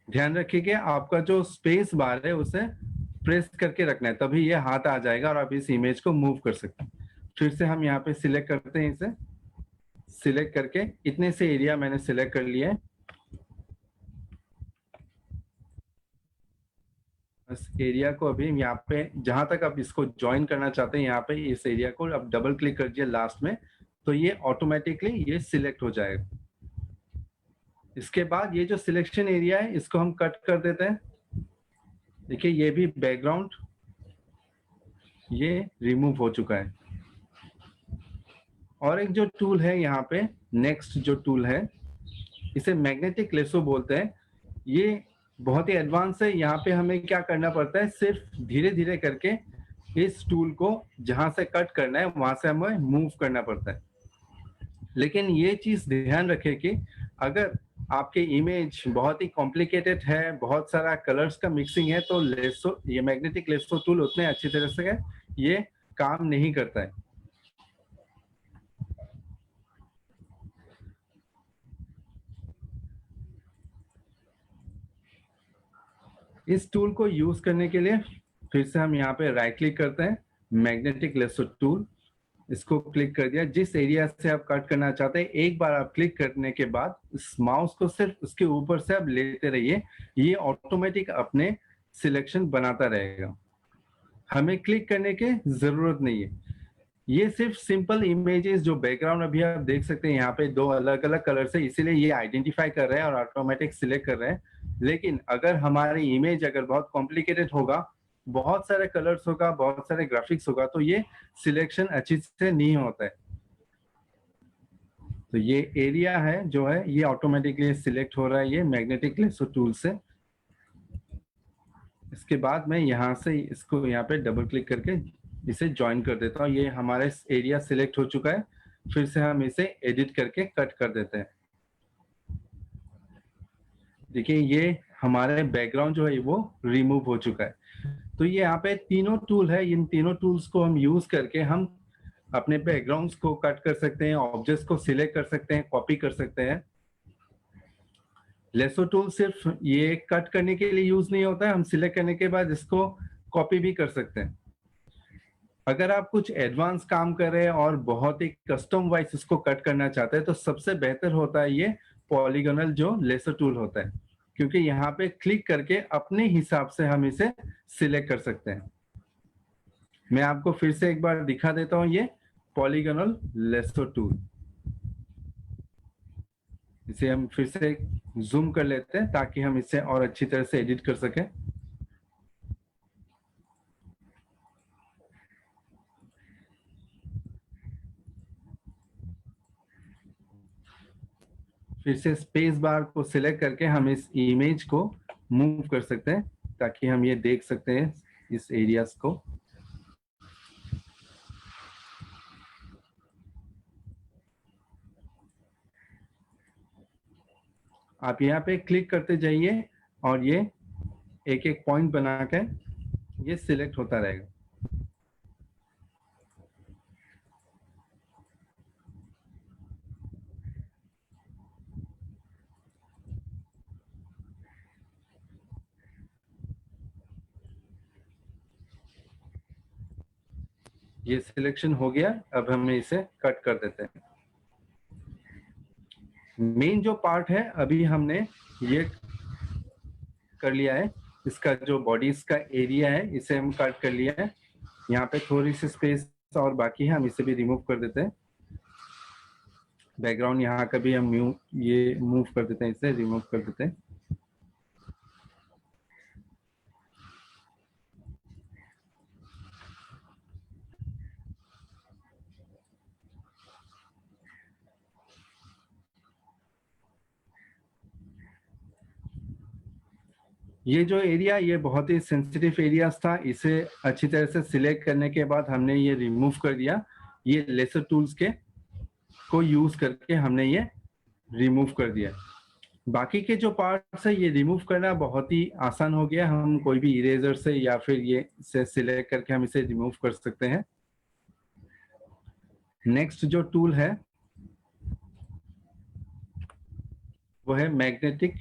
ध्यान रखिएगा आपका जो स्पेस बार है उसे प्रेस करके रखना है, तभी ये हाथ आ जाएगा और आप इस इमेज को मूव कर सकते हैं। फिर से हम यहाँ पे सिलेक्ट करते हैं, इसे सिलेक्ट करके इतने से एरिया मैंने सिलेक्ट कर लिया है। इस एरिया को अभी यहाँ पे जहां तक आप इसको ज्वाइन करना चाहते हैं यहाँ पे इस एरिया को आप डबल क्लिक कर दिए लास्ट में, तो ये ऑटोमेटिकली ये सिलेक्ट हो जाएगा। इसके बाद ये जो सिलेक्शन एरिया है इसको हम कट कर देते हैं। देखिए ये भी बैकग्राउंड ये रिमूव हो चुका है। और एक जो टूल है यहाँ पे नेक्स्ट जो टूल है इसे मैग्नेटिक लेसो बोलते हैं। ये बहुत ही एडवांस है। यहाँ पे हमें क्या करना पड़ता है, सिर्फ धीरे धीरे करके इस टूल को जहां से कट करना है वहां से हमें मूव करना पड़ता है। लेकिन ये चीज ध्यान रखें कि अगर आपके इमेज बहुत ही कॉम्प्लिकेटेड है, बहुत सारा कलर्स का मिक्सिंग है, तो लेसो ये मैग्नेटिक लेसो टूल उतने अच्छी तरह से ये काम नहीं करता है। इस टूल को यूज करने के लिए फिर से हम यहाँ पे राइट क्लिक करते हैं, मैग्नेटिक लेसो टूल, इसको क्लिक कर दिया। जिस एरिया से आप कट करना चाहते हैं एक बार आप क्लिक करने के बाद इस माउस को सिर्फ उसके ऊपर से आप लेते रहिए, ये ऑटोमेटिक अपने सिलेक्शन बनाता रहेगा, हमें क्लिक करने की जरूरत नहीं है। ये सिर्फ सिंपल इमेजेस जो बैकग्राउंड अभी आप देख सकते हैं यहाँ पे दो अलग अलग कलर से, इसीलिए ये आइडेंटिफाई कर रहे हैं और ऑटोमेटिक सिलेक्ट कर रहे हैं। लेकिन अगर हमारी इमेज अगर बहुत कॉम्प्लिकेटेड होगा, बहुत सारे कलर्स होगा, बहुत सारे ग्राफिक्स होगा, तो ये सिलेक्शन अच्छी से नहीं होता है। तो ये एरिया है जो है ये ऑटोमेटिकली सिलेक्ट हो रहा है ये मैग्नेटिक लेसो टूल से। इसके बाद मैं यहाँ से इसको यहाँ पे डबल क्लिक करके इसे ज्वाइन कर देता हूँ। ये हमारा एरिया सिलेक्ट हो चुका है। फिर से हम इसे एडिट करके कट कर देते हैं। देखिए ये हमारे बैकग्राउंड जो है वो रिमूव हो चुका है। तो ये यहाँ पे तीनों टूल है, इन तीनों टूल्स को हम यूज करके हम अपने बैकग्राउंड्स को कट कर सकते हैं, ऑब्जेक्ट्स को सिलेक्ट कर सकते हैं, कॉपी कर सकते हैं। लेसो टूल सिर्फ ये कट करने के लिए यूज नहीं होता है, हम सिलेक्ट करने के बाद इसको कॉपी भी कर सकते हैं। अगर आप कुछ एडवांस काम कर रहे हैं और बहुत ही कस्टम वाइज इसको कट करना चाहते हैं तो सबसे बेहतर होता है ये पॉलीगोनल जो लेसो टूल होता है, क्योंकि यहाँ पे क्लिक करके अपने हिसाब से हम इसे सिलेक्ट कर सकते हैं। मैं आपको फिर से एक बार दिखा देता हूँ ये पॉलीगोनल लेसो टूल। इसे हम फिर से जूम कर लेते हैं ताकि हम इसे और अच्छी तरह से एडिट कर सकें। फिर से स्पेस बार को सिलेक्ट करके हम इस इमेज को मूव कर सकते हैं ताकि हम ये देख सकते हैं इस एरियाज को। आप यहाँ पे क्लिक करते जाइए और ये एक एक पॉइंट बना के ये सिलेक्ट होता रहेगा। ये सिलेक्शन हो गया, अब हम इसे कट कर देते हैं। मेन जो पार्ट है अभी हमने ये कर लिया है, इसका जो बॉडीज का एरिया है इसे हम कट कर लिया है। यहाँ पे थोड़ी सी स्पेस और बाकी है, हम इसे भी रिमूव कर देते हैं। बैकग्राउंड यहाँ का भी हम ये मूव कर देते हैं, इसे रिमूव कर देते हैं। ये जो एरिया ये बहुत ही सेंसिटिव एरियाज था, इसे अच्छी तरह से सिलेक्ट करने के बाद हमने ये रिमूव कर दिया। ये लेसर टूल्स के को यूज करके हमने ये रिमूव कर दिया। बाकी के जो पार्ट्स है ये रिमूव करना बहुत ही आसान हो गया। हम कोई भी इरेजर से या फिर ये से सिलेक्ट करके हम इसे रिमूव कर सकते हैं। नेक्स्ट जो टूल है वो है मैग्नेटिक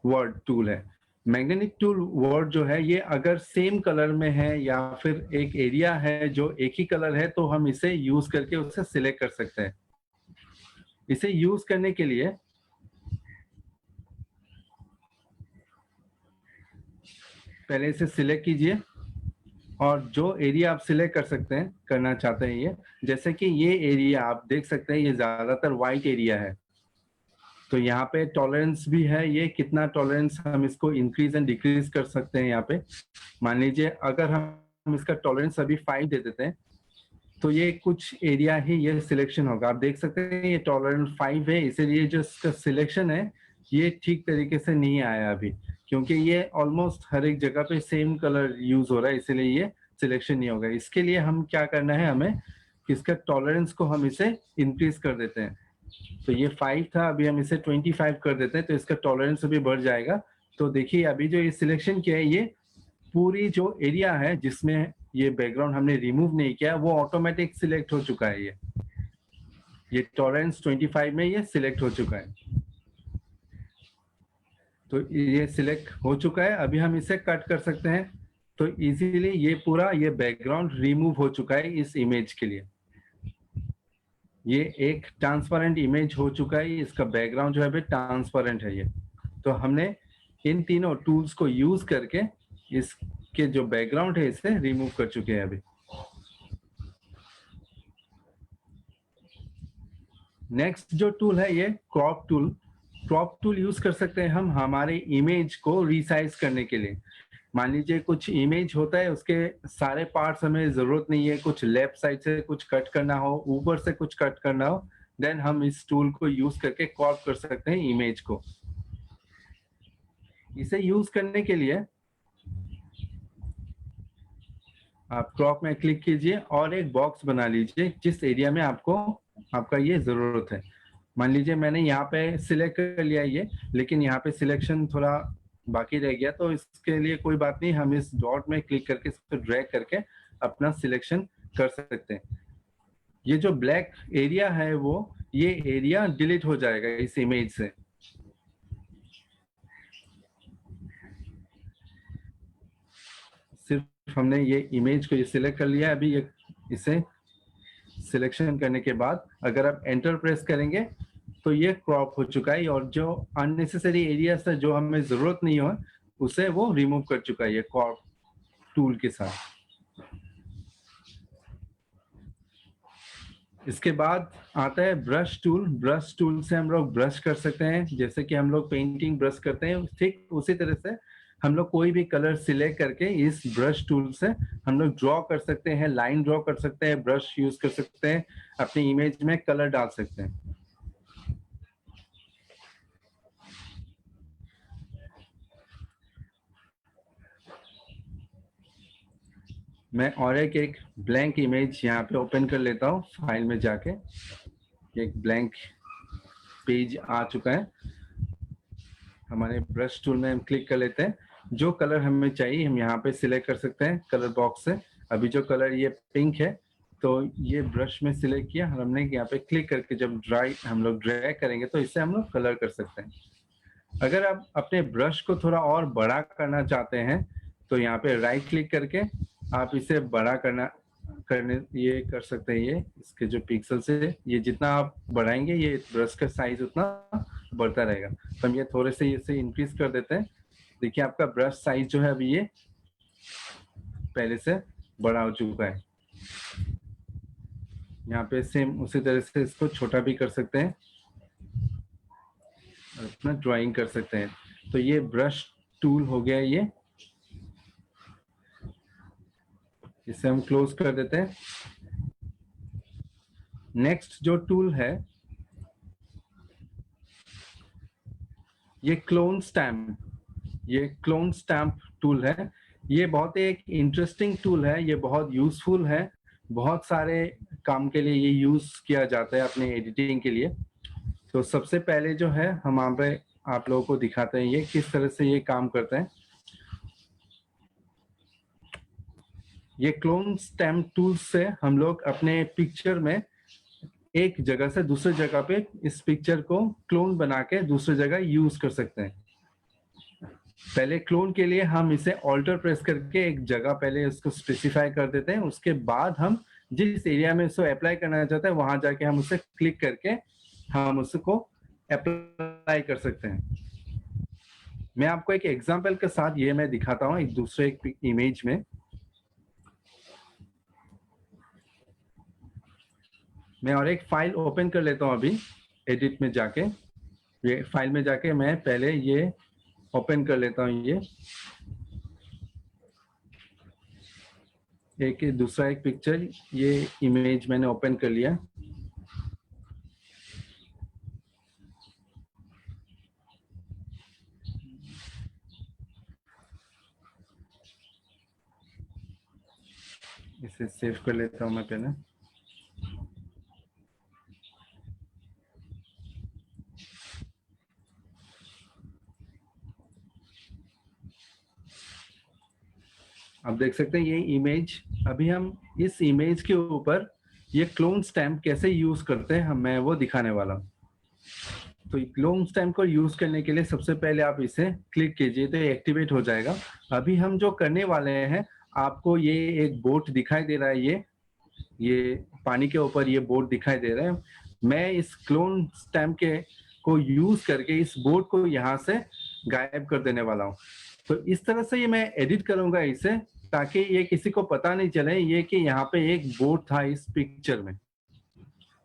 वर्ड टूल है। मैग्नेटिक टूल वर्ड जो है ये अगर सेम कलर में है या फिर एक एरिया है जो एक ही कलर है तो हम इसे यूज करके उसे सिलेक्ट कर सकते हैं। इसे यूज करने के लिए पहले इसे सिलेक्ट कीजिए और जो एरिया आप सिलेक्ट कर सकते हैं करना चाहते हैं ये, जैसे कि ये एरिया आप देख सकते हैं ये ज्यादातर वाइट एरिया है, तो यहाँ पे टॉलरेंस भी है, ये कितना टॉलरेंस हम इसको इंक्रीज एंड डिक्रीज कर सकते हैं। यहाँ पे मान लीजिए अगर हम इसका टॉलरेंस अभी 5 दे देते हैं तो ये कुछ एरिया ही ये सिलेक्शन होगा। आप देख सकते हैं ये टॉलरेंस 5 है, इसीलिए जो इसका सिलेक्शन है ये ठीक तरीके से नहीं आया अभी, क्योंकि ये ऑलमोस्ट हर एक जगह पे सेम कलर यूज हो रहा है, इसीलिए ये सिलेक्शन नहीं होगा। इसके लिए हम क्या करना है, हमें इसका टॉलरेंस को हम इसे इंक्रीज कर देते हैं। तो ये 5 था, अभी हम इसे 25 कर देते हैं तो इसका टॉलरेंस अभी बढ़ जाएगा। तो देखिए अभी जो ये सिलेक्शन किया है ये पूरी जो एरिया है जिसमें ये बैकग्राउंड हमने रिमूव नहीं किया वो ऑटोमेटिक सिलेक्ट हो चुका है। ये टॉलरेंस 25 में ये सिलेक्ट हो चुका है। तो ये सिलेक्ट हो चुका है, अभी हम इसे कट कर सकते हैं। तो इजीली ये पूरा ये बैकग्राउंड रिमूव हो चुका है इस इमेज के लिए। ये एक ट्रांसपेरेंट इमेज हो चुका है, इसका बैकग्राउंड जो है अभी ट्रांसपेरेंट है ये। तो हमने इन तीनों टूल्स को यूज करके इसके जो बैकग्राउंड है इसे रिमूव कर चुके हैं अभी। नेक्स्ट जो टूल है ये crop tool. Crop tool use कर सकते हैं हम हमारे इमेज को रिसाइज करने के लिए। मान लीजिए कुछ इमेज होता है, उसके सारे पार्ट्स हमें जरूरत नहीं है, कुछ लेफ्ट साइड से कुछ कट करना हो, ऊपर से कुछ कट करना हो, देन हम इस टूल को यूज करके क्रॉप कर सकते हैं इमेज को। इसे यूज करने के लिए आप क्रॉप में क्लिक कीजिए और एक बॉक्स बना लीजिए जिस एरिया में आपका ये जरूरत है। मान लीजिए मैंने यहाँ पे सिलेक्ट कर लिया ये, लेकिन यहाँ पे सिलेक्शन थोड़ा बाकी रह गया, तो इसके लिए कोई बात नहीं, हम इस डॉट में क्लिक करके इस पर ड्रैग करके अपना सिलेक्शन कर सकते हैं। ये जो ब्लैक एरिया है वो ये एरिया डिलीट हो जाएगा इस इमेज से। सिर्फ हमने ये इमेज को ये सिलेक्ट कर लिया। अभी ये इसे सिलेक्शन करने के बाद अगर आप एंटर प्रेस करेंगे तो ये क्रॉप हो चुका है, और जो अननेसेसरी एरियाज है जो हमें जरूरत नहीं हो उसे वो रिमूव कर चुका है ये क्रॉप टूल के साथ। इसके बाद आता है ब्रश टूल। ब्रश टूल से हम लोग ब्रश कर सकते हैं, जैसे कि हम लोग पेंटिंग ब्रश करते हैं, ठीक उसी तरह से हम लोग कोई भी कलर सिलेक्ट करके इस ब्रश टूल से हम लोग ड्रॉ कर सकते हैं, लाइन ड्रॉ कर सकते हैं, ब्रश यूज कर सकते हैं, अपनी इमेज में कलर डाल सकते हैं। मैं और एक ब्लैंक इमेज यहाँ पे ओपन कर लेता हूँ फाइल में जाके। एक ब्लैंक पेज आ चुका है। हमारे ब्रश टूल में हम क्लिक कर लेते हैं, जो कलर हमें चाहिए हम यहाँ पे सिलेक्ट कर सकते हैं कलर बॉक्स से। अभी जो कलर ये पिंक है तो ये ब्रश में सिलेक्ट किया हमने, यहाँ पे क्लिक करके जब हम लोग ड्रैग करेंगे तो इससे हम लोग कलर कर सकते हैं। अगर आप अपने ब्रश को थोड़ा और बड़ा करना चाहते हैं तो यहाँ पे राइट क्लिक करके आप इसे बड़ा करने ये कर सकते हैं। ये इसके जो पिक्सल से ये जितना आप बढ़ाएंगे ये ब्रश का साइज उतना बढ़ता रहेगा। तो हम ये थोड़े से इसे इंक्रीज कर देते हैं। देखिए आपका ब्रश साइज जो है अभी ये पहले से बड़ा हो चुका है। यहाँ पे सेम उसी तरह से इसको छोटा भी कर सकते हैं और अपना ड्राइंग कर सकते हैं। तो ये ब्रश टूल हो गया ये, इसे हम क्लोज कर देते हैं। नेक्स्ट जो टूल है ये क्लोन स्टैम्प। ये क्लोन स्टैम्प टूल है। ये बहुत एक इंटरेस्टिंग टूल है, ये बहुत यूजफुल है, बहुत सारे काम के लिए ये यूज किया जाता है अपने एडिटिंग के लिए। तो सबसे पहले जो है हम आप लोगों को दिखाते हैं ये किस तरह से ये काम करते हैं। ये क्लोन स्टैम्प टूल से हम लोग अपने पिक्चर में एक जगह से दूसरे जगह पे इस पिक्चर को क्लोन बना के दूसरे जगह यूज कर सकते हैं। पहले क्लोन के लिए हम इसे ऑल्टर प्रेस करके एक जगह पहले इसको स्पेसिफाई कर देते हैं, उसके बाद हम जिस एरिया में इसको अप्लाई करना चाहते हैं वहां जाके हम उसे क्लिक करके हम उसको अप्लाई कर सकते हैं। मैं आपको एक एग्जांपल के साथ ये मैं दिखाता हूँ एक दूसरे एक इमेज में। मैं और एक फाइल ओपन कर लेता हूँ अभी एडिट में जाके। ये फाइल में जाके मैं पहले ये ओपन कर लेता हूँ। ये दूसरा एक पिक्चर, ये इमेज मैंने ओपन कर लिया। इसे सेव कर लेता हूँ मैं पहले। आप देख सकते हैं ये इमेज। अभी हम इस इमेज के ऊपर ये क्लोन स्टैम्प कैसे यूज करते हैं मैं वो दिखाने वाला हूँ। तो क्लोन स्टैम्प को यूज करने के लिए सबसे पहले आप इसे क्लिक कीजिए तो ये एक्टिवेट हो जाएगा। अभी हम जो करने वाले हैं, आपको ये एक बोट दिखाई दे रहा है, ये पानी के ऊपर ये बोट दिखाई दे रहा है। मैं इस क्लोन स्टैम्प के को यूज करके इस बोट को यहाँ से गायब कर देने वाला हूँ। तो इस तरह से ये मैं एडिट करूंगा इसे, ताकि ये किसी को पता नहीं चले ये कि यहाँ पे एक बोट था इस पिक्चर में।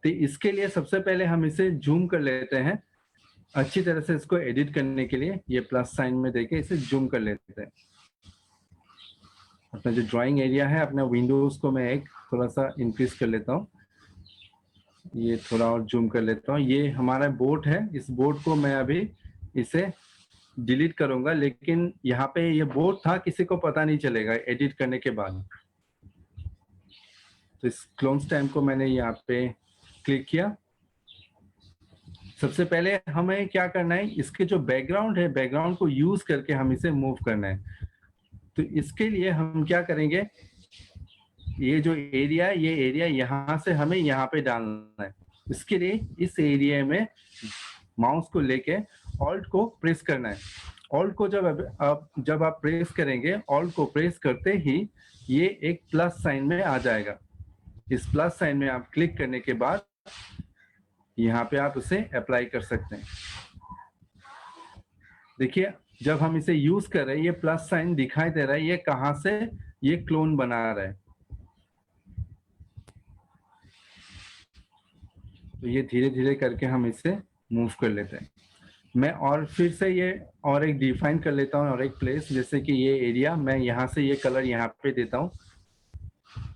तो इसके लिए सबसे पहले हम इसे जूम कर लेते हैं अच्छी तरह से। इसको एडिट करने के लिए ये प्लस साइन में देके इसे जूम कर लेते हैं। अपना जो ड्राइंग एरिया है, अपना विंडोज को मैं एक थोड़ा सा इंक्रीज कर लेता हूँ, ये थोड़ा और जूम कर लेता हूँ। ये हमारा बोट है, इस बोट को मैं अभी इसे डिलीट करूंगा, लेकिन यहाँ पे ये बोट था, किसी को पता नहीं चलेगा एडिट करने के बाद। तो इस क्लोन स्टैम्प को मैंने यहाँ पे क्लिक किया। सबसे पहले हमें क्या करना है, इसके जो बैकग्राउंड है, बैकग्राउंड को यूज करके हम इसे मूव करना है। तो इसके लिए हम क्या करेंगे, ये जो एरिया है, ये एरिया यहाँ से हमें यहाँ पे डालना है। इसके लिए इस एरिया में माउस को लेके ऑल्ट को प्रेस करना है। ऑल्ट को जब आप प्रेस करेंगे, ऑल्ट को प्रेस करते ही ये एक प्लस साइन में आ जाएगा। इस प्लस साइन में आप क्लिक करने के बाद यहाँ पे आप उसे अप्लाई कर सकते हैं। देखिए, जब हम इसे यूज कर रहे हैं, ये प्लस साइन दिखाई दे रहा है, ये कहाँ से ये क्लोन बना रहा है। तो ये धीरे धीरे करके हम इसे मूव कर लेते हैं। मैं और फिर से ये और एक डिफाइन कर लेता हूँ, और एक प्लेस, जैसे कि ये एरिया, मैं यहाँ से ये कलर यहाँ पे देता हूँ,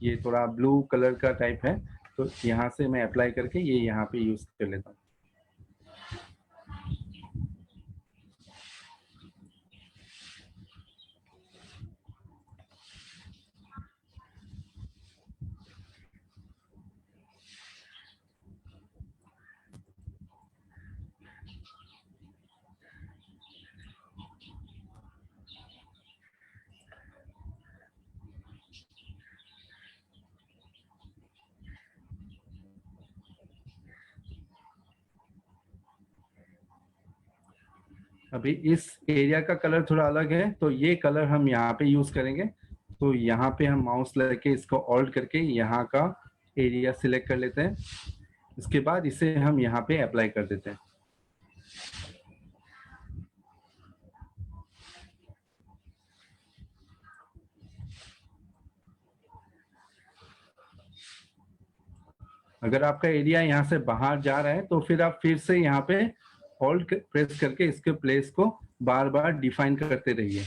ये थोड़ा ब्लू कलर का टाइप है, तो यहाँ से मैं अप्लाई करके ये यहाँ पे यूज कर लेता हूँ। अभी इस एरिया का कलर थोड़ा अलग है, तो ये कलर हम यहाँ पे यूज करेंगे। तो यहाँ पे हम माउस लेके इसको ऑल्ट करके यहाँ का एरिया सिलेक्ट कर लेते हैं। इसके बाद इसे हम यहाँ पे अप्लाई कर देते हैं। अगर आपका एरिया यहाँ से बाहर जा रहा है, तो फिर आप फिर से यहाँ पे होल्ड प्रेस करके इसके प्लेस को बार बार डिफाइन करते रहिए।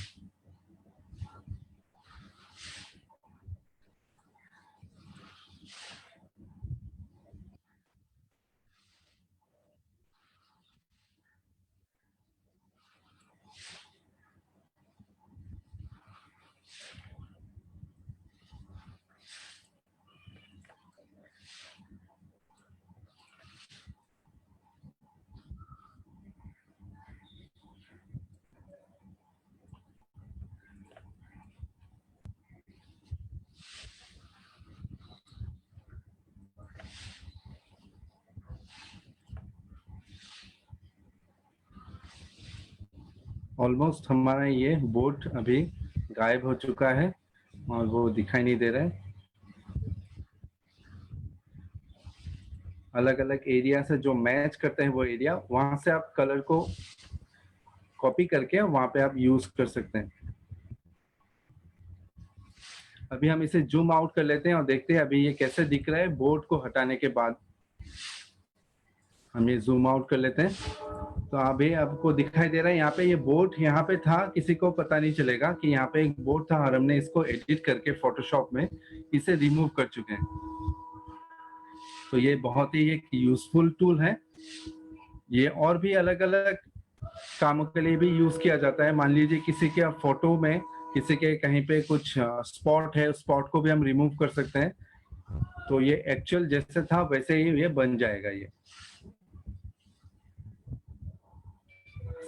ऑलमोस्ट हमारा ये बोट अभी गायब हो चुका है और वो दिखाई नहीं दे रहा है। अलग अलग एरिया से जो मैच करते हैं वो एरिया, वहां से आप कलर को कॉपी करके वहां पे आप यूज कर सकते हैं। अभी हम इसे जूम आउट कर लेते हैं और देखते हैं अभी ये कैसे दिख रहा है बोट को हटाने के बाद। हम ये जूम आउट कर लेते हैं, तो अभी आपको दिखाई दे रहा है यहाँ पे ये बोट यहाँ पे था, किसी को पता नहीं चलेगा कि यहाँ पे एक बोट था, और हमने इसको एडिट करके फोटोशॉप में इसे रिमूव कर चुके हैं। तो ये बहुत ही एक यूजफुल टूल है। ये और भी अलग अलग कामों के लिए भी यूज किया जाता है। मान लीजिए किसी के फोटो में किसी के कहीं पे कुछ स्पॉट है, उस स्पॉट को भी हम रिमूव कर सकते हैं। तो ये एक्चुअल जैसे था वैसे ही ये बन जाएगा। ये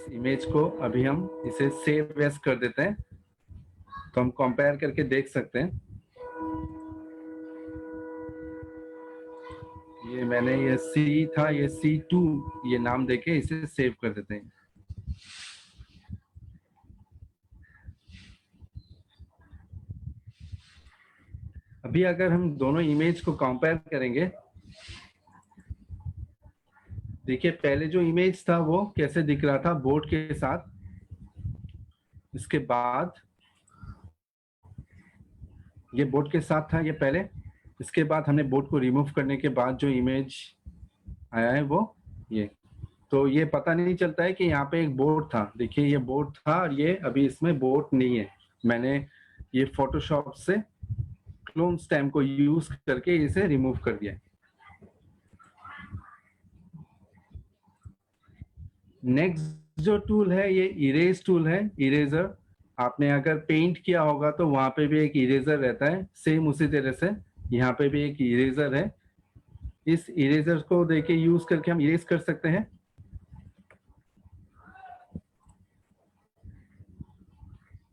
इमेज को अभी हम इसे सेव एज कर देते हैं, तो हम कंपेयर करके देख सकते हैं। ये मैंने ये C था, ये C2 ये नाम देके इसे सेव कर देते हैं। अभी अगर हम दोनों इमेज को कंपेयर करेंगे, देखिए पहले जो इमेज था वो कैसे दिख रहा था बोर्ड के साथ, इसके बाद ये बोर्ड के साथ था ये पहले, इसके बाद हमने बोर्ड को रिमूव करने के बाद जो इमेज आया है वो ये। तो ये पता नहीं चलता है कि यहाँ पे एक बोर्ड था, देखिए ये बोर्ड था और ये अभी इसमें बोर्ड नहीं है। मैंने ये फोटोशॉप से क्लोन स्टैम्प को यूज करके इसे रिमूव कर दिया। नेक्स्ट जो टूल है ये इरेज टूल है, इरेजर। आपने अगर पेंट किया होगा तो वहां पे भी एक इरेजर रहता है, सेम उसी तरह से यहाँ पे भी एक इरेजर है। इस इरेजर को देके यूज करके हम इरेज कर सकते हैं।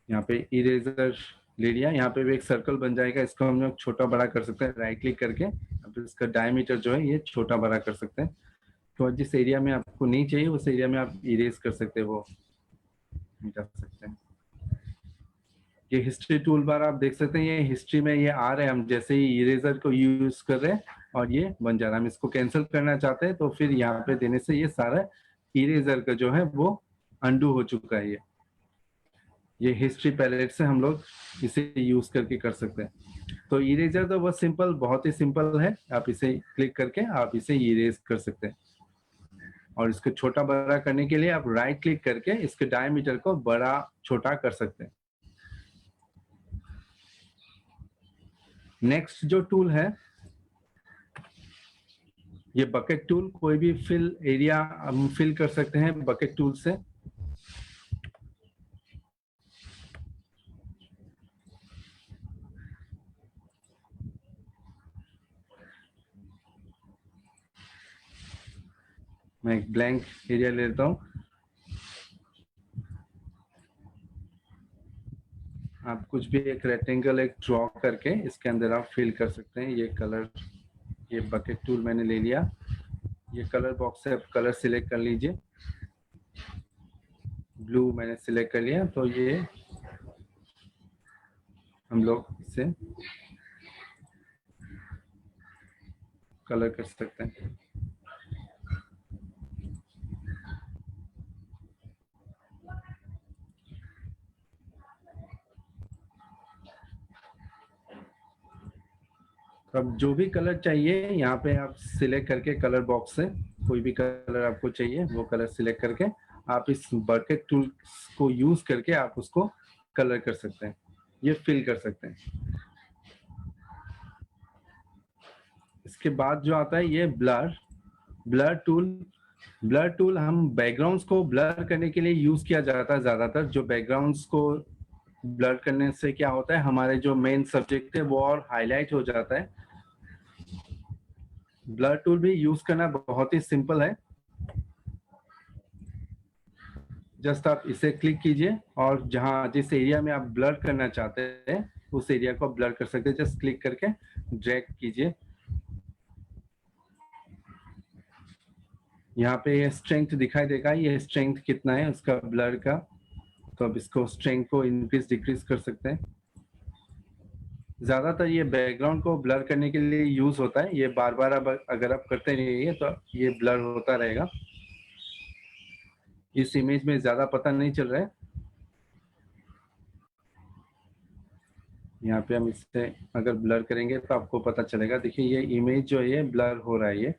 यहाँ पे इरेजर ले लिया, यहाँ पे भी एक सर्कल बन जाएगा, इसको हम लोग छोटा बड़ा कर सकते हैं राइट क्लिक करके। अब इसका डायमीटर जो है ये छोटा बड़ा कर सकते हैं। तो जिस एरिया में आपको नहीं चाहिए उस एरिया में आप इरेज कर सकते हैं, वो मिटा सकते हैं। ये हिस्ट्री टूल बार आप देख सकते हैं, ये हिस्ट्री में ये आ रहे हैं, हम जैसे ही इरेजर को यूज कर रहे हैं और ये बन जा रहा है। हम इसको कैंसिल करना चाहते हैं तो फिर यहाँ पे देने से ये सारा इरेजर का जो है वो अंडू हो चुका है। ये हिस्ट्री पैलेट से हम लोग इसे यूज करके कर सकते हैं। तो इरेजर तो बहुत सिंपल, बहुत ही सिंपल है। आप इसे क्लिक करके आप इसे इरेज कर सकते हैं। और इसको छोटा बड़ा करने के लिए आप राइट क्लिक करके इसके डायमीटर को बड़ा छोटा कर सकते हैं। नेक्स्ट जो टूल है ये बकेट टूल, कोई भी फिल एरिया हम फिल कर सकते हैं बकेट टूल से। मैं एक ब्लैंक एरिया ले लेता हूं। आप कुछ भी एक रेक्टेंगल एक ड्रॉ करके इसके अंदर आप फिल कर सकते हैं। ये कलर, ये बकेट टूल मैंने ले लिया। ये कलर बॉक्स से आप कलर सिलेक्ट कर लीजिए। ब्लू मैंने सिलेक्ट कर लिया, तो ये हम लोग इसे कलर कर सकते हैं। तो अब जो भी कलर चाहिए यहाँ पे आप सिलेक्ट करके कलर बॉक्स से कोई भी कलर आपको चाहिए वो कलर सिलेक्ट करके आप इस बकेट टूल को यूज करके आप उसको कलर कर सकते हैं, ये फिल कर सकते हैं। इसके बाद जो आता है ये ब्लर टूल। ब्लर टूल हम बैकग्राउंड्स को ब्लर करने के लिए यूज किया जाता है ज्यादातर। जो बैकग्राउंड्स को ब्लर करने से क्या होता है, हमारे जो मेन सब्जेक्ट है वो और हाईलाइट हो जाता है। ब्लर टूल भी यूज करना बहुत ही सिंपल है। जस्ट आप इसे क्लिक कीजिए और जहां जिस एरिया में आप ब्लर करना चाहते हैं उस एरिया को ब्लर कर सकते हैं। जस्ट क्लिक करके ड्रैग कीजिए। यहाँ पे ये स्ट्रेंथ दिखाई देगा, ये स्ट्रेंथ कितना है उसका ब्लर का। तो अब इसको स्ट्रेंथ को इंक्रीज डिक्रीज कर सकते हैं। ज्यादातर ये बैकग्राउंड को ब्लर करने के लिए यूज होता है। ये बार बार अब अगर आप करते रहिए तो ये ब्लर होता रहेगा। इस इमेज में ज्यादा पता नहीं चल रहा है। यहाँ पे हम इससे अगर ब्लर करेंगे तो आपको पता चलेगा। देखिए ये इमेज जो है ब्लर हो रहा है। ये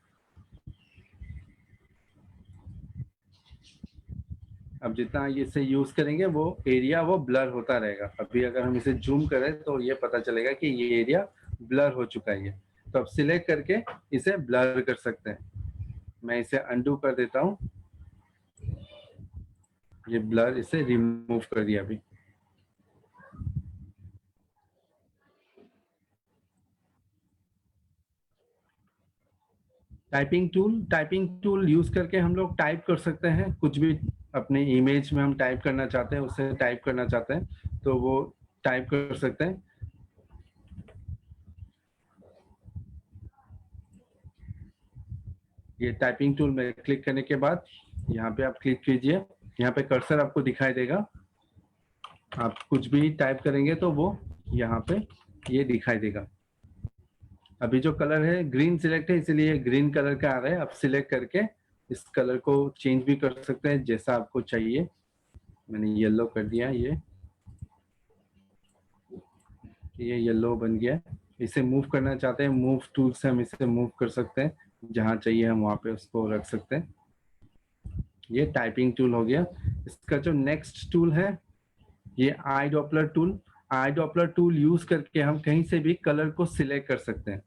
अब जितना इसे यूज करेंगे वो एरिया वो ब्लर होता रहेगा। अभी अगर हम इसे जूम करें तो ये पता चलेगा कि ये एरिया ब्लर हो चुका है। तो अब सिलेक्ट करके इसे ब्लर कर सकते हैं। मैं इसे अनडू कर देता हूँ। ये ब्लर इसे रिमूव कर दिया अभी। टाइपिंग टूल यूज करके हम लोग टाइप कर सकते हैं कुछ भी। अपने इमेज में हम टाइप करना चाहते हैं, उसे टाइप करना चाहते हैं तो वो टाइप कर सकते हैं। ये टाइपिंग टूल में क्लिक करने के बाद यहाँ पे आप क्लिक कीजिए, यहाँ पे कर्सर आपको दिखाई देगा। आप कुछ भी टाइप करेंगे तो वो यहाँ पे ये दिखाई देगा। अभी जो कलर है ग्रीन सिलेक्ट है, इसलिए ग्रीन कलर का आ रहा है। आप सिलेक्ट करके इस कलर को चेंज भी कर सकते हैं जैसा आपको चाहिए। मैंने येलो कर दिया, ये येलो बन गया। इसे मूव करना चाहते हैं, मूव टूल से हम इसे मूव कर सकते हैं, जहाँ चाहिए हम वहाँ पे उसको रख सकते हैं। ये टाइपिंग टूल हो गया। इसका जो नेक्स्ट टूल है ये आई डॉपलर टूल। आई डॉपलर टूल यूज करके हम कहीं से भी कलर को सिलेक्ट कर सकते हैं।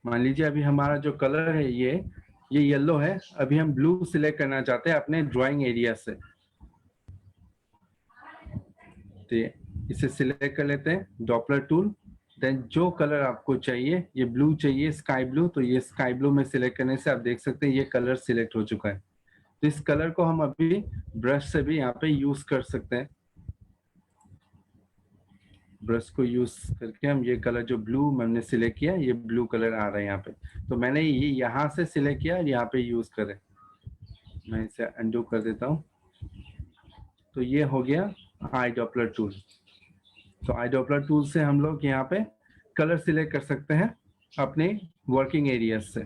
मान लीजिए अभी हमारा जो कलर है ये येलो है, अभी हम ब्लू सिलेक्ट करना चाहते हैं अपने ड्राइंग एरिया से। तो इसे सिलेक्ट कर लेते हैं, डॉपलर टूल। देन जो कलर आपको चाहिए, ये ब्लू चाहिए, स्काई ब्लू, तो ये स्काई ब्लू में सिलेक्ट करने से आप देख सकते हैं ये कलर सिलेक्ट हो चुका है। तो इस कलर को हम अभी ब्रश से भी यहाँ पे यूज कर सकते हैं। ब्रश को यूज करके हम ये कलर जो ब्लू मैंने सिलेक्ट किया, ये ब्लू कलर आ रहा है यहाँ पे। तो मैंने ये यहाँ से सिलेक्ट किया और यहाँ पे यूज करें। मैं इसे अनडू कर देता हूँ। तो ये हो गया आई डॉपलर टूल। तो आई डॉपलर टूल से हम लोग यहाँ पे कलर सिलेक्ट कर सकते हैं अपने वर्किंग एरिया से।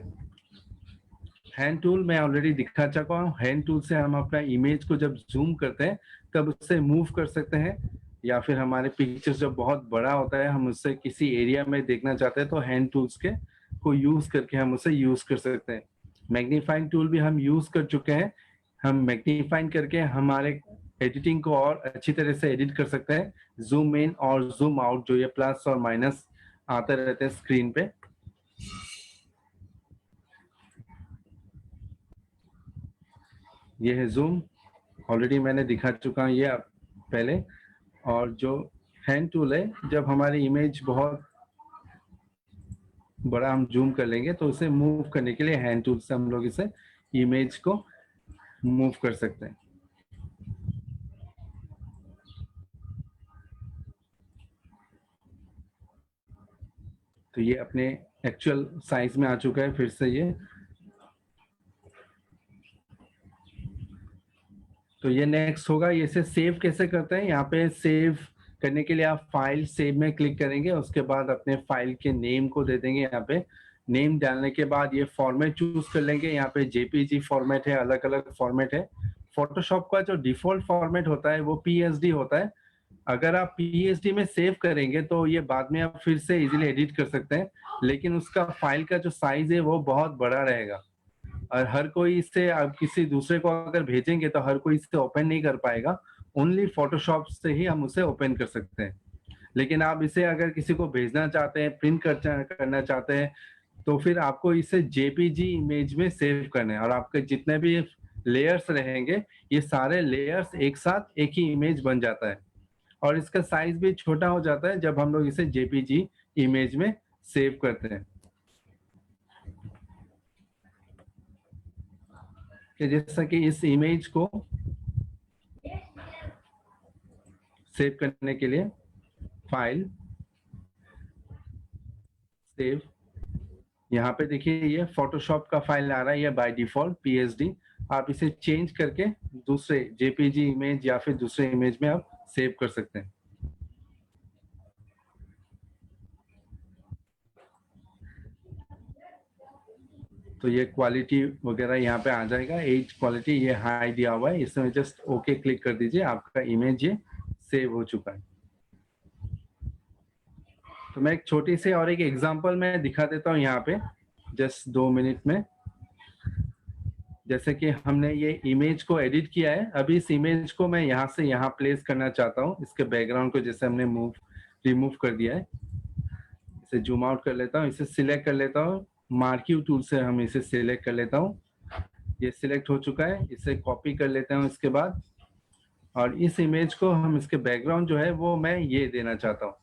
हैंड टूल मैं ऑलरेडी दिखा चुका हूँ। हैंड टूल से हम अपना इमेज को जब जूम करते हैं तब उससे मूव कर सकते हैं, या फिर हमारे पिक्चर्स जब बहुत बड़ा होता है, हम उससे किसी एरिया में देखना चाहते हैं तो हैंड टूल्स के को यूज करके हम उसे यूज कर सकते हैं। मैग्नीफाइंग टूल भी हम यूज कर चुके हैं। हम मैग्नीफाइंग करके हमारे एडिटिंग को और अच्छी तरह से एडिट कर सकते हैं। जूम इन और जूम आउट, जो ये प्लस और माइनस आते रहते हैं स्क्रीन पे। ये है जूम, ऑलरेडी मैंने दिखा चुका हूँ ये पहले। और जो हैंड टूल है, जब हमारी इमेज बहुत बड़ा हम जूम कर लेंगे तो उसे मूव करने के लिए हैंड टूल से हम लोग इसे इमेज को मूव कर सकते हैं। तो ये अपने एक्चुअल साइज में आ चुका है फिर से ये। तो ये नेक्स्ट होगा, ये इसे सेव कैसे करते हैं। यहाँ पे सेव करने के लिए आप फाइल सेव में क्लिक करेंगे, उसके बाद अपने फाइल के नेम को दे देंगे। यहाँ पे नेम डालने के बाद ये फॉर्मेट चूज कर लेंगे। यहाँ पे जेपीजी फॉर्मेट है, अलग अलग फॉर्मेट है। फोटोशॉप का जो डिफॉल्ट फॉर्मेट होता है वो पीएसडी होता है। अगर आप पीएसडी में सेव करेंगे तो ये बाद में आप फिर से इजीली एडिट कर सकते हैं, लेकिन उसका फाइल का जो साइज है वो बहुत बड़ा रहेगा और हर कोई इससे आप किसी दूसरे को अगर भेजेंगे तो हर कोई इससे ओपन नहीं कर पाएगा। ओनली फोटोशॉप से ही हम उसे ओपन कर सकते हैं। लेकिन आप इसे अगर किसी को भेजना चाहते हैं, प्रिंट करना चाहते हैं, तो फिर आपको इसे जेपीजी इमेज में सेव करना है और आपके जितने भी लेयर्स रहेंगे ये सारे लेयर्स एक साथ एक ही इमेज बन जाता है और इसका साइज भी छोटा हो जाता है जब हम लोग इसे जेपीजी इमेज में सेव करते हैं। कि जैसा कि इस इमेज को सेव करने के लिए फाइल सेव, यहाँ पे देखिए ये फोटोशॉप का फाइल आ रहा है, ये बाय डिफॉल्ट पीएसडी। आप इसे चेंज करके दूसरे जेपीजी इमेज या फिर दूसरे इमेज में आप सेव कर सकते हैं। तो ये क्वालिटी वगैरह यहाँ पे आ जाएगा। एज क्वालिटी ये हाई दिया हुआ है, इसमें जस्ट ओके क्लिक कर दीजिए, आपका इमेज ये सेव हो चुका है। तो मैं एक छोटी सी और एक एग्जांपल में दिखा देता हूँ यहाँ पे जस्ट 2 मिनट में। जैसे कि हमने ये इमेज को एडिट किया है, अभी इस इमेज को मैं यहाँ से यहाँ प्लेस करना चाहता हूँ। इसके बैकग्राउंड को जैसे हमने रिमूव कर दिया है, इसे जूम आउट कर लेता हूँ, इसे सिलेक्ट कर लेता हूँ, मार्क्यू टूल से हम इसे सिलेक्ट कर लेता हूँ। ये सिलेक्ट हो चुका है, इसे कॉपी कर लेता हूँ इसके बाद, और इस इमेज को हम इसके बैकग्राउंड जो है वो मैं ये देना चाहता हूँ।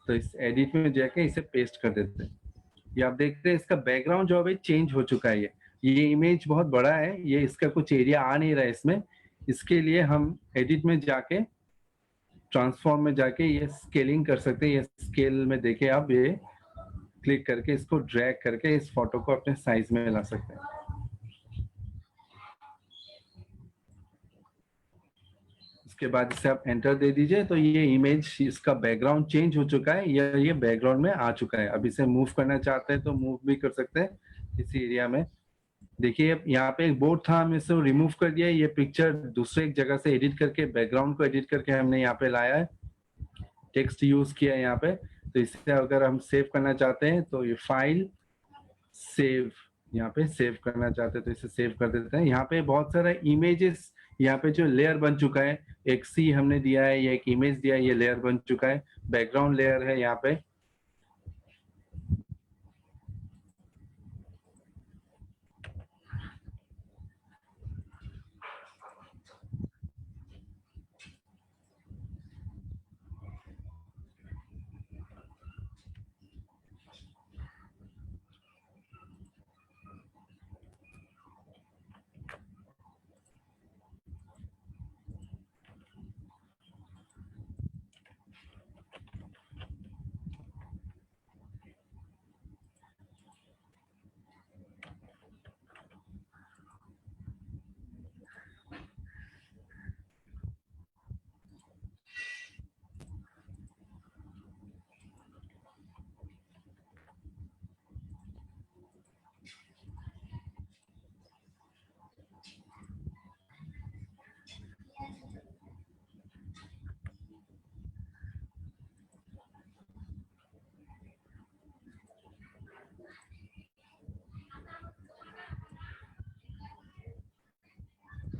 तो इस एडिट में जाके इसे पेस्ट कर देते हैं। ये आप देखते हैं इसका बैकग्राउंड जो अभी चेंज हो चुका है। ये इमेज बहुत बड़ा है, ये इसका कुछ एरिया आ नहीं रहा है इसमें। इसके लिए हम एडिट में जाके ट्रांसफॉर्म में जाके ये स्केलिंग कर सकते हैं। ये स्केल में देखे आप ये क्लिक करके इसको ड्रैग करके इस फोटो को अपने साइज में ला सकते हैं। उसके बाद इसे आप एंटर दे दीजिए तो ये इमेज, इसका बैकग्राउंड चेंज हो चुका है या ये बैकग्राउंड में आ चुका है। अब इसे मूव करना चाहते हैं तो मूव भी कर सकते हैं इसी एरिया में। देखिए यहाँ पे एक बोर्ड था, हमने इसे रिमूव कर दिया है। ये पिक्चर दूसरे एक जगह से एडिट करके, बैकग्राउंड को एडिट करके हमने यहाँ पे लाया है, टेक्स्ट यूज किया है यहाँ पे। तो इसे अगर हम सेव करना चाहते हैं तो ये फाइल सेव, यहाँ पे सेव करना चाहते हैं तो इसे सेव कर देते हैं। यहाँ पे बहुत सारा इमेजेस, यहाँ पे जो लेयर बन चुका है, एक सी हमने दिया है, ये एक इमेज दिया है, ये लेयर बन चुका है, बैकग्राउंड लेयर है यहाँ पे।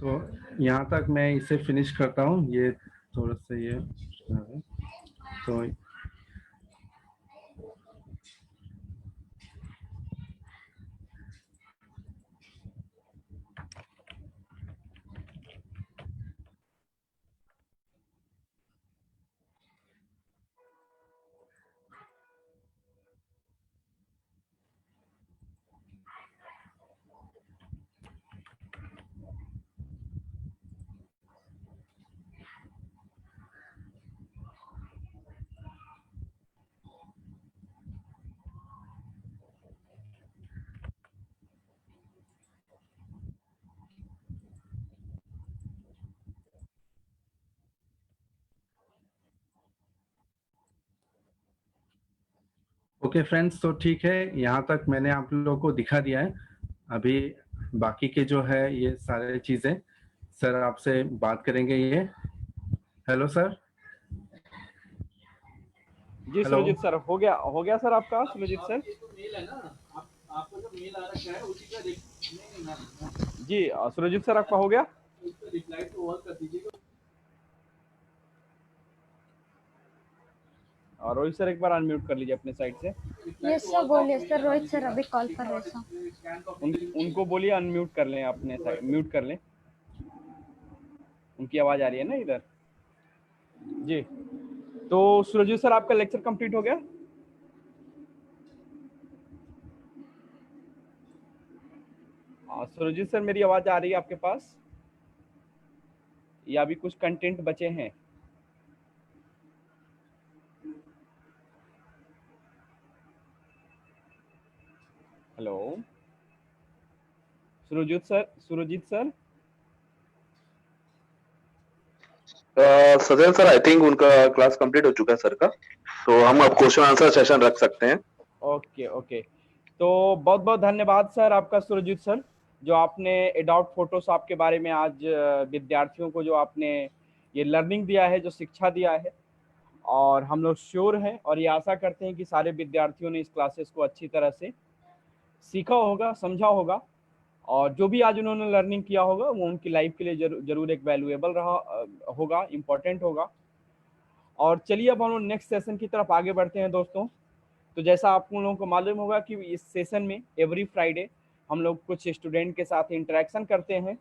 तो यहाँ तक मैं इसे फिनिश करता हूँ। ये थोड़ा सा ये तो ओके फ्रेंड्स, तो ठीक है, यहाँ तक मैंने आप लोगों को दिखा दिया है। अभी बाकी के जो है ये सारे चीजें सर आपसे बात करेंगे। ये हेलो सर। जी हेलो। सुरजीत सर, हो गया सर आपका सुरजीत सर। आपको जो मेल आ रखा है उसी का नहीं। जी सुरजीत सर आपका हो गया। उसका रिप्लाई तो ऑल कर दीजिएगा। और रोहित सर एक बार अनम्यूट कर लीजिए अपने साइड से। यस सर, बोलिए सर। रोहित सर अभी कॉल पर रहे सर। उनको बोलिए अनम्यूट कर लें, अपने साइड म्यूट कर लें। उनकी आवाज आ रही है ना इधर। जी, तो सुरजीत सर आपका लेक्चर कंप्लीट हो गया। सुरजीत सर मेरी आवाज आ रही है आपके पास, या अभी कुछ कंटेंट बचे हैं? Hello Surjit sir. Sajal sir, I think उनका क्लास कंप्लीट हो चुका है सर का, तो हम अब क्वेश्चन आंसर सेशन रख सकते हैं। ओके, तो बहुत बहुत धन्यवाद सर आपका सुरजीत सर, जो आपने एडोब फोटोशॉप के बारे में आज विद्यार्थियों को जो आपने ये लर्निंग दिया है, जो शिक्षा दिया है। और हम लोग श्योर हैं और ये आशा करते हैं कि सारे विद्यार्थियों ने इस क्लासेस को अच्छी तरह से सीखा होगा, समझा होगा, और जो भी आज उन्होंने लर्निंग किया होगा वो उनकी लाइफ के लिए जरूर एक वैल्यूएबल रहा होगा, इम्पोर्टेंट होगा। और चलिए अब हम लोग नेक्स्ट सेशन की तरफ आगे बढ़ते हैं दोस्तों। तो जैसा आप लोगों को मालूम होगा कि इस सेशन में एवरी फ्राइडे हम लोग कुछ स्टूडेंट के साथ इंटरेक्शन करते हैं।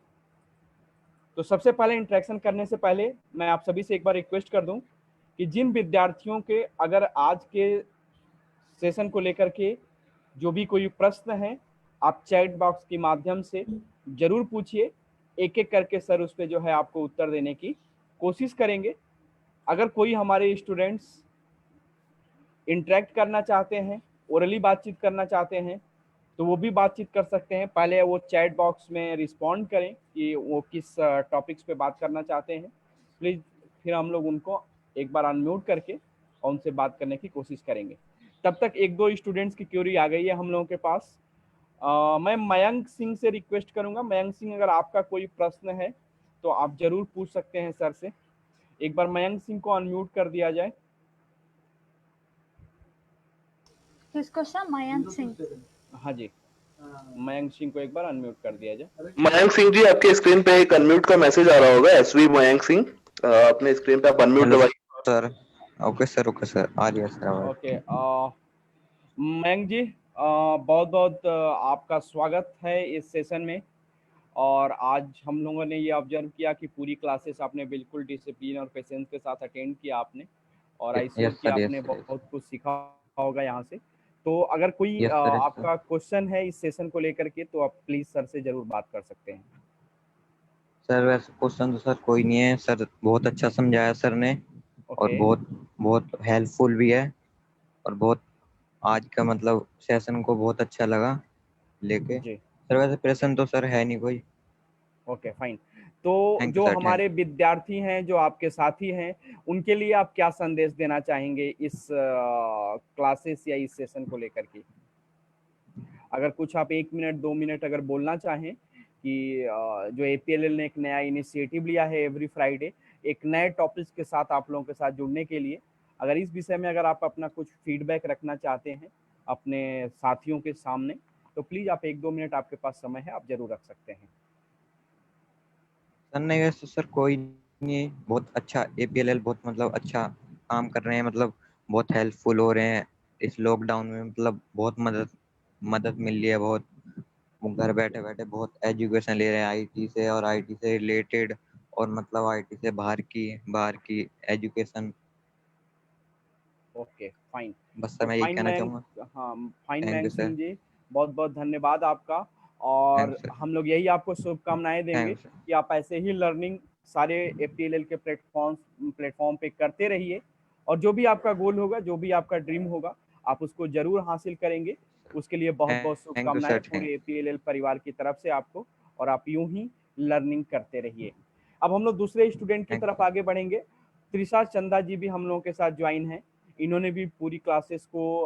तो सबसे पहले इंटरेक्शन करने से पहले मैं आप सभी से एक बार रिक्वेस्ट कर दूं कि जिन विद्यार्थियों के अगर आज के सेशन को लेकर के जो भी कोई प्रश्न है, आप चैट बॉक्स के माध्यम से जरूर पूछिए। एक एक करके सर उस पर जो है आपको उत्तर देने की कोशिश करेंगे। अगर कोई हमारे स्टूडेंट्स इंटरेक्ट करना चाहते हैं, ओरली बातचीत करना चाहते हैं, तो वो भी बातचीत कर सकते हैं। पहले वो चैट बॉक्स में रिस्पॉन्ड करें कि वो किस टॉपिक्स पे बात करना चाहते हैं प्लीज़, फिर हम लोग उनको एक बार अनम्यूट करके और उनसे बात करने की कोशिश करेंगे। तब तक एक दो स्टूडेंट्स की क्यूरी आ गई है हम लोगों के पास। मैं मयंक सिंह से रिक्वेस्ट करूंगा, मयंक सिंह अगर आपका कोई प्रश्न है तो आप जरूर पूछ सकते हैं सर से। एक बार मयंक सिंह को अनम्यूट कर दिया जाए। किसको सर? मयंक सिंह। हाँ जी, मयंक सिंह को एक बार अनम्यूट कर दिया जाए। मयंक सिंह जी, आपके स्क्रीन पे एक अनम्यूट का मैसेज आ रहा होगा, एसवी मयंक सिंह। अपने स्क्रीन पे आप अनम्यूट हेलो दबाइए। सर। ओके सर आ रही है सर आवाज। ओके, मयंक जी बहुत बहुत आपका स्वागत है इस सेशन में। और आज हम लोगों ने ये ऑब्जर्व किया कि पूरी क्लासेस आपने बिल्कुल डिसिप्लिन और पेशेंस के साथ अटेंड किया आपने, और आई श्योर यस कि सर, आपने बहुत कुछ सीखा होगा यहाँ से। तो अगर कोई यस सर, यस सर। आपका क्वेश्चन है इस सेशन को लेकर के तो आप प्लीज सर से जरूर बात कर सकते हैं। सर वैसे क्वेश्चन तो सर कोई नहीं है सर, बहुत अच्छा समझाया सर ने और ओके बहुत बहुत हेल्पफुल भी है। और बहुत आज का मतलब सेशन को बहुत अच्छा लगा लेके। जी, सर वैसे प्रश्न तो सर है नहीं कोई। Okay fine. तो थैंक यू जो सर, थैंक हमारे विद्यार्थी हैं, जो आपके साथी हैं, उनके लिए आप क्या संदेश देना चाहेंगे इस क्लासेस या इस सेशन को लेकर के? अगर कुछ आप 1 मिनट 2 मिनट अगर बोलना चाहें कि जो एपीएलएल ने एक नया इनिशिएटिव लिया है एवरी फ्राइडे, एक नए टॉपिक्स के साथ आप लोगों के साथ जुड़ने के लिए, अगर इस विषय में अगर आप अपना कुछ फीडबैक रखना चाहते हैं अपने साथियों के सामने, तो प्लीज आप 1-2 मिनट आपके पास समय है, आप जरूर रख सकते हैं। सर। नहीं वैसे सर कोई नहीं, बहुत अच्छा एपीएलएल बहुत मतलब अच्छा काम कर रहे हैं, मतलब बहुत हेल्पफुल हो रहे हैं इस लॉकडाउन में। मतलब बहुत मदद मदद मिल रही है बहुत। वो घर बैठे बैठे बहुत एजुकेशन ले रहे हैं आईटी से और आईटी से रिलेटेड, और मतलब आईटी से बाहर की एजुकेशन। Okay fine. बस सर तो मैं यही फाइन कहना मयंक, चाहूँगा। हाँ fine thank you Mayank sir, Singh ji, बहुत बहुत धन्यवाद आपका। थैंक और यू सर, हम लोग यही आपको शुभकामनाएं थैंक देंगे यू सर। कि आप ऐसे ही लर्निंग सारे एपीएलएल के प्लेटफॉर्म पे करते रहिए, और जो भी आपका गोल होगा, जो भी आपका ड्रीम होगा, आप उसको जरूर हासिल करेंगे। उसके लिए बहुत बहुत थैंक यू शुभकामनाएं सर, पूरे थैंक एपीएलएल परिवार की तरफ से आपको, और आप यूं ही लर्निंग करते रहिए। अब हम लोग दूसरे स्टूडेंट की थैंक यू तरफ सर। आगे बढ़ेंगे। त्रिषा चंदा जी भी हम लोगों के साथ ज्वाइन है। इन्होंने भी पूरी क्लासेस को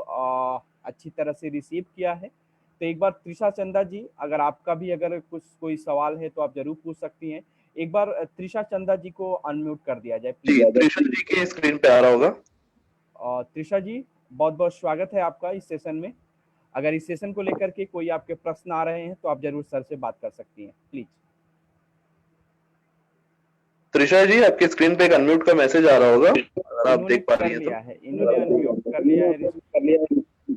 अच्छी तरह से रिसीव किया है। तो एक बार त्रिषा चंदा जी, अगर आपका भी अगर कुछ कोई सवाल है तो आप जरूर पूछ सकती हैं। एक बार त्रिषा चंदा जी को अनम्यूट कर दिया जाए जी, प्लीज। त्रिशा जी के स्क्रीन पे आ रहा होगा। त्रिषा जी, बहुत बहुत स्वागत है आपका इस सेशन में। अगर इस सेशन को लेकर के कोई आपके प्रश्न आ रहे हैं तो आप जरूर सर से बात कर सकती हैं प्लीज। त्रिशा जी, आपके स्क्रीन पे एक अनम्यूट का मैसेज आ रहा होगा, अगर आप इन्होंने देख पा रही कर हैं तो। लिया है, इन्होंने अनम्यूट कर लिया है।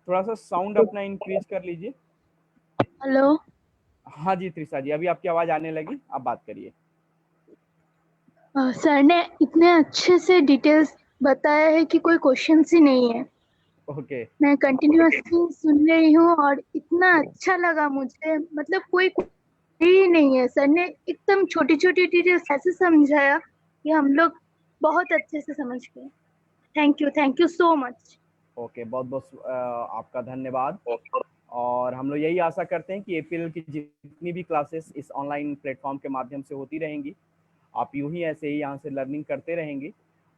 थोड़ा सा साउंड अपना इंक्रीज कर लीजिए। हेलो। हाँ जी त्रिषा जी, अभी आपकी आवाज आने लगी, आप बात करिए। सर ने इतने अच्छे से डिटेल्स बताया है कि कोई क्वेश्चन ही नहीं है। ओके मैं कंटिन्यूअसली सुन रही हूँ और इतना अच्छा लगा मुझे, मतलब कोई ही नहीं है। सर ने एकदम छोटी छोटी डिटेल्स ऐसे समझाया कि हम लोग बहुत अच्छे से समझ गए। Thank you so much. Okay, बहुत बहुत आपका धन्यवाद। और हम लोग यही आशा करते हैं कि एपीएल की जितनी भी क्लासेस इस ऑनलाइन प्लेटफॉर्म के माध्यम से होती रहेंगी, आप यूं ही ऐसे ही यहाँ से लर्निंग करते रहेंगे,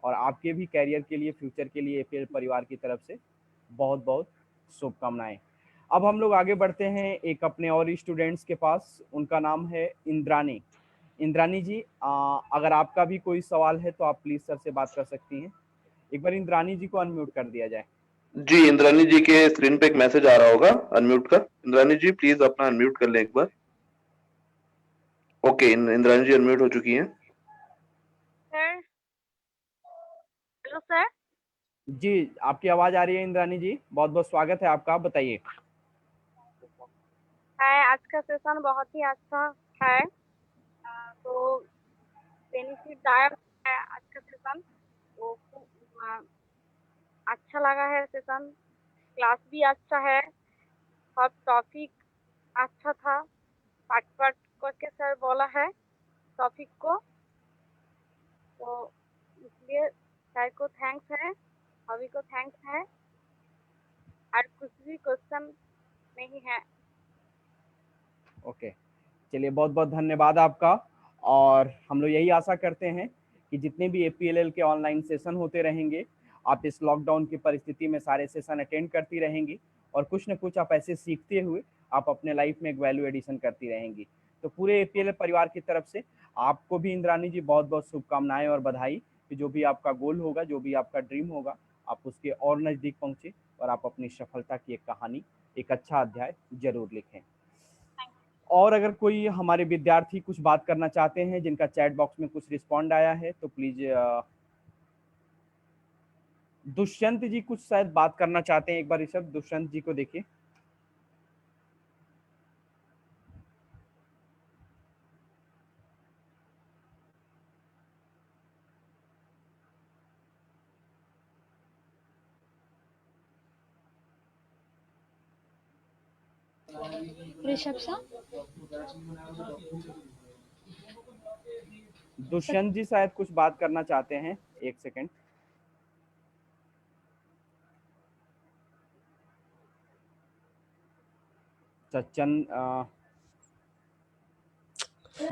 और आपके भी कैरियर के लिए, फ्यूचर के लिए एपीएल परिवार की तरफ से बहुत बहुत शुभकामनाएं। अब हम लोग आगे बढ़ते हैं एक अपने और स्टूडेंट्स के पास, उनका नाम है इंद्रानी। इंद्रानी जी, अगर आपका भी कोई सवाल है तो आप प्लीज सर से बात कर सकती हैं। एक बार इंद्रानी जी को अनम्यूट कर दिया जाए। जी, इंद्रानी जी के स्क्रीन पे एक मैसेज आ रहा होगा अनम्यूट का। इंद्रानी जी प्लीज अपना अनम्यूट कर लें एक बार। ओके, इंद्रानी जी अनम्यूट हो चुकी हैं। सर। Hello sir. जी, आपकी आवाज आ रही है इंद्रानी जी, बहुत बहुत स्वागत है आपका, आप बताइए। है, आज का सेशन बहुत ही अच्छा है, तो बेनिफिटदायक है आज का सेशन। तो अच्छा लगा है सेशन, क्लास भी अच्छा है, सब टॉपिक अच्छा था, पार्ट पार्ट करके सर बोला है टॉपिक को। तो इसलिए सर को थैंक्स है, हवी को थैंक्स है, और कुछ भी क्वेश्चन नहीं है। ओके, चलिए बहुत बहुत धन्यवाद आपका। और हम लोग यही आशा करते हैं कि जितने भी APLL के ऑनलाइन सेशन होते रहेंगे, आप इस लॉकडाउन की परिस्थिति में सारे सेशन अटेंड करती रहेंगी और कुछ न कुछ आप ऐसे सीखते हुए आप अपने लाइफ में एक वैल्यू एडिशन करती रहेंगी। तो पूरे APLL परिवार की तरफ से आपको भी इंद्रानी जी बहुत बहुत शुभकामनाएं और बधाई कि जो भी आपका गोल होगा, जो भी आपका ड्रीम होगा, आप उसके और नज़दीक पहुँचे और आप अपनी सफलता की एक कहानी, एक अच्छा अध्याय जरूर लिखें। और अगर कोई हमारे विद्यार्थी कुछ बात करना चाहते हैं, जिनका चैट बॉक्स में कुछ रिस्पॉन्ड आया है, तो प्लीज दुष्यंत जी कुछ शायद बात करना चाहते हैं। एक बार ऋषभ दुष्यंत जी को देखिए। ऋषभ सर, दुष्यंत जी शायद कुछ बात करना चाहते हैं, एक सेकंड। सच्चन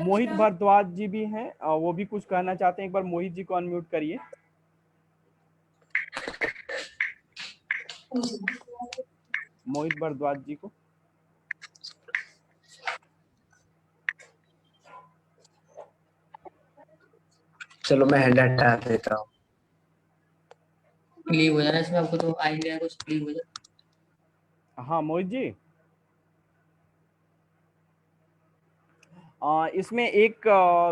मोहित भारद्वाज जी भी हैं, वो भी कुछ कहना चाहते हैं। एक बार मोहित जी को अनम्यूट करिए। मोहित भारद्वाज जी को। चलो मैं हैंड हटा देता हूँ। लीव हो जाना इसमें, आपको तो आइडिया कुछ लीव हो जाए। हाँ मोहित जी, इसमें एक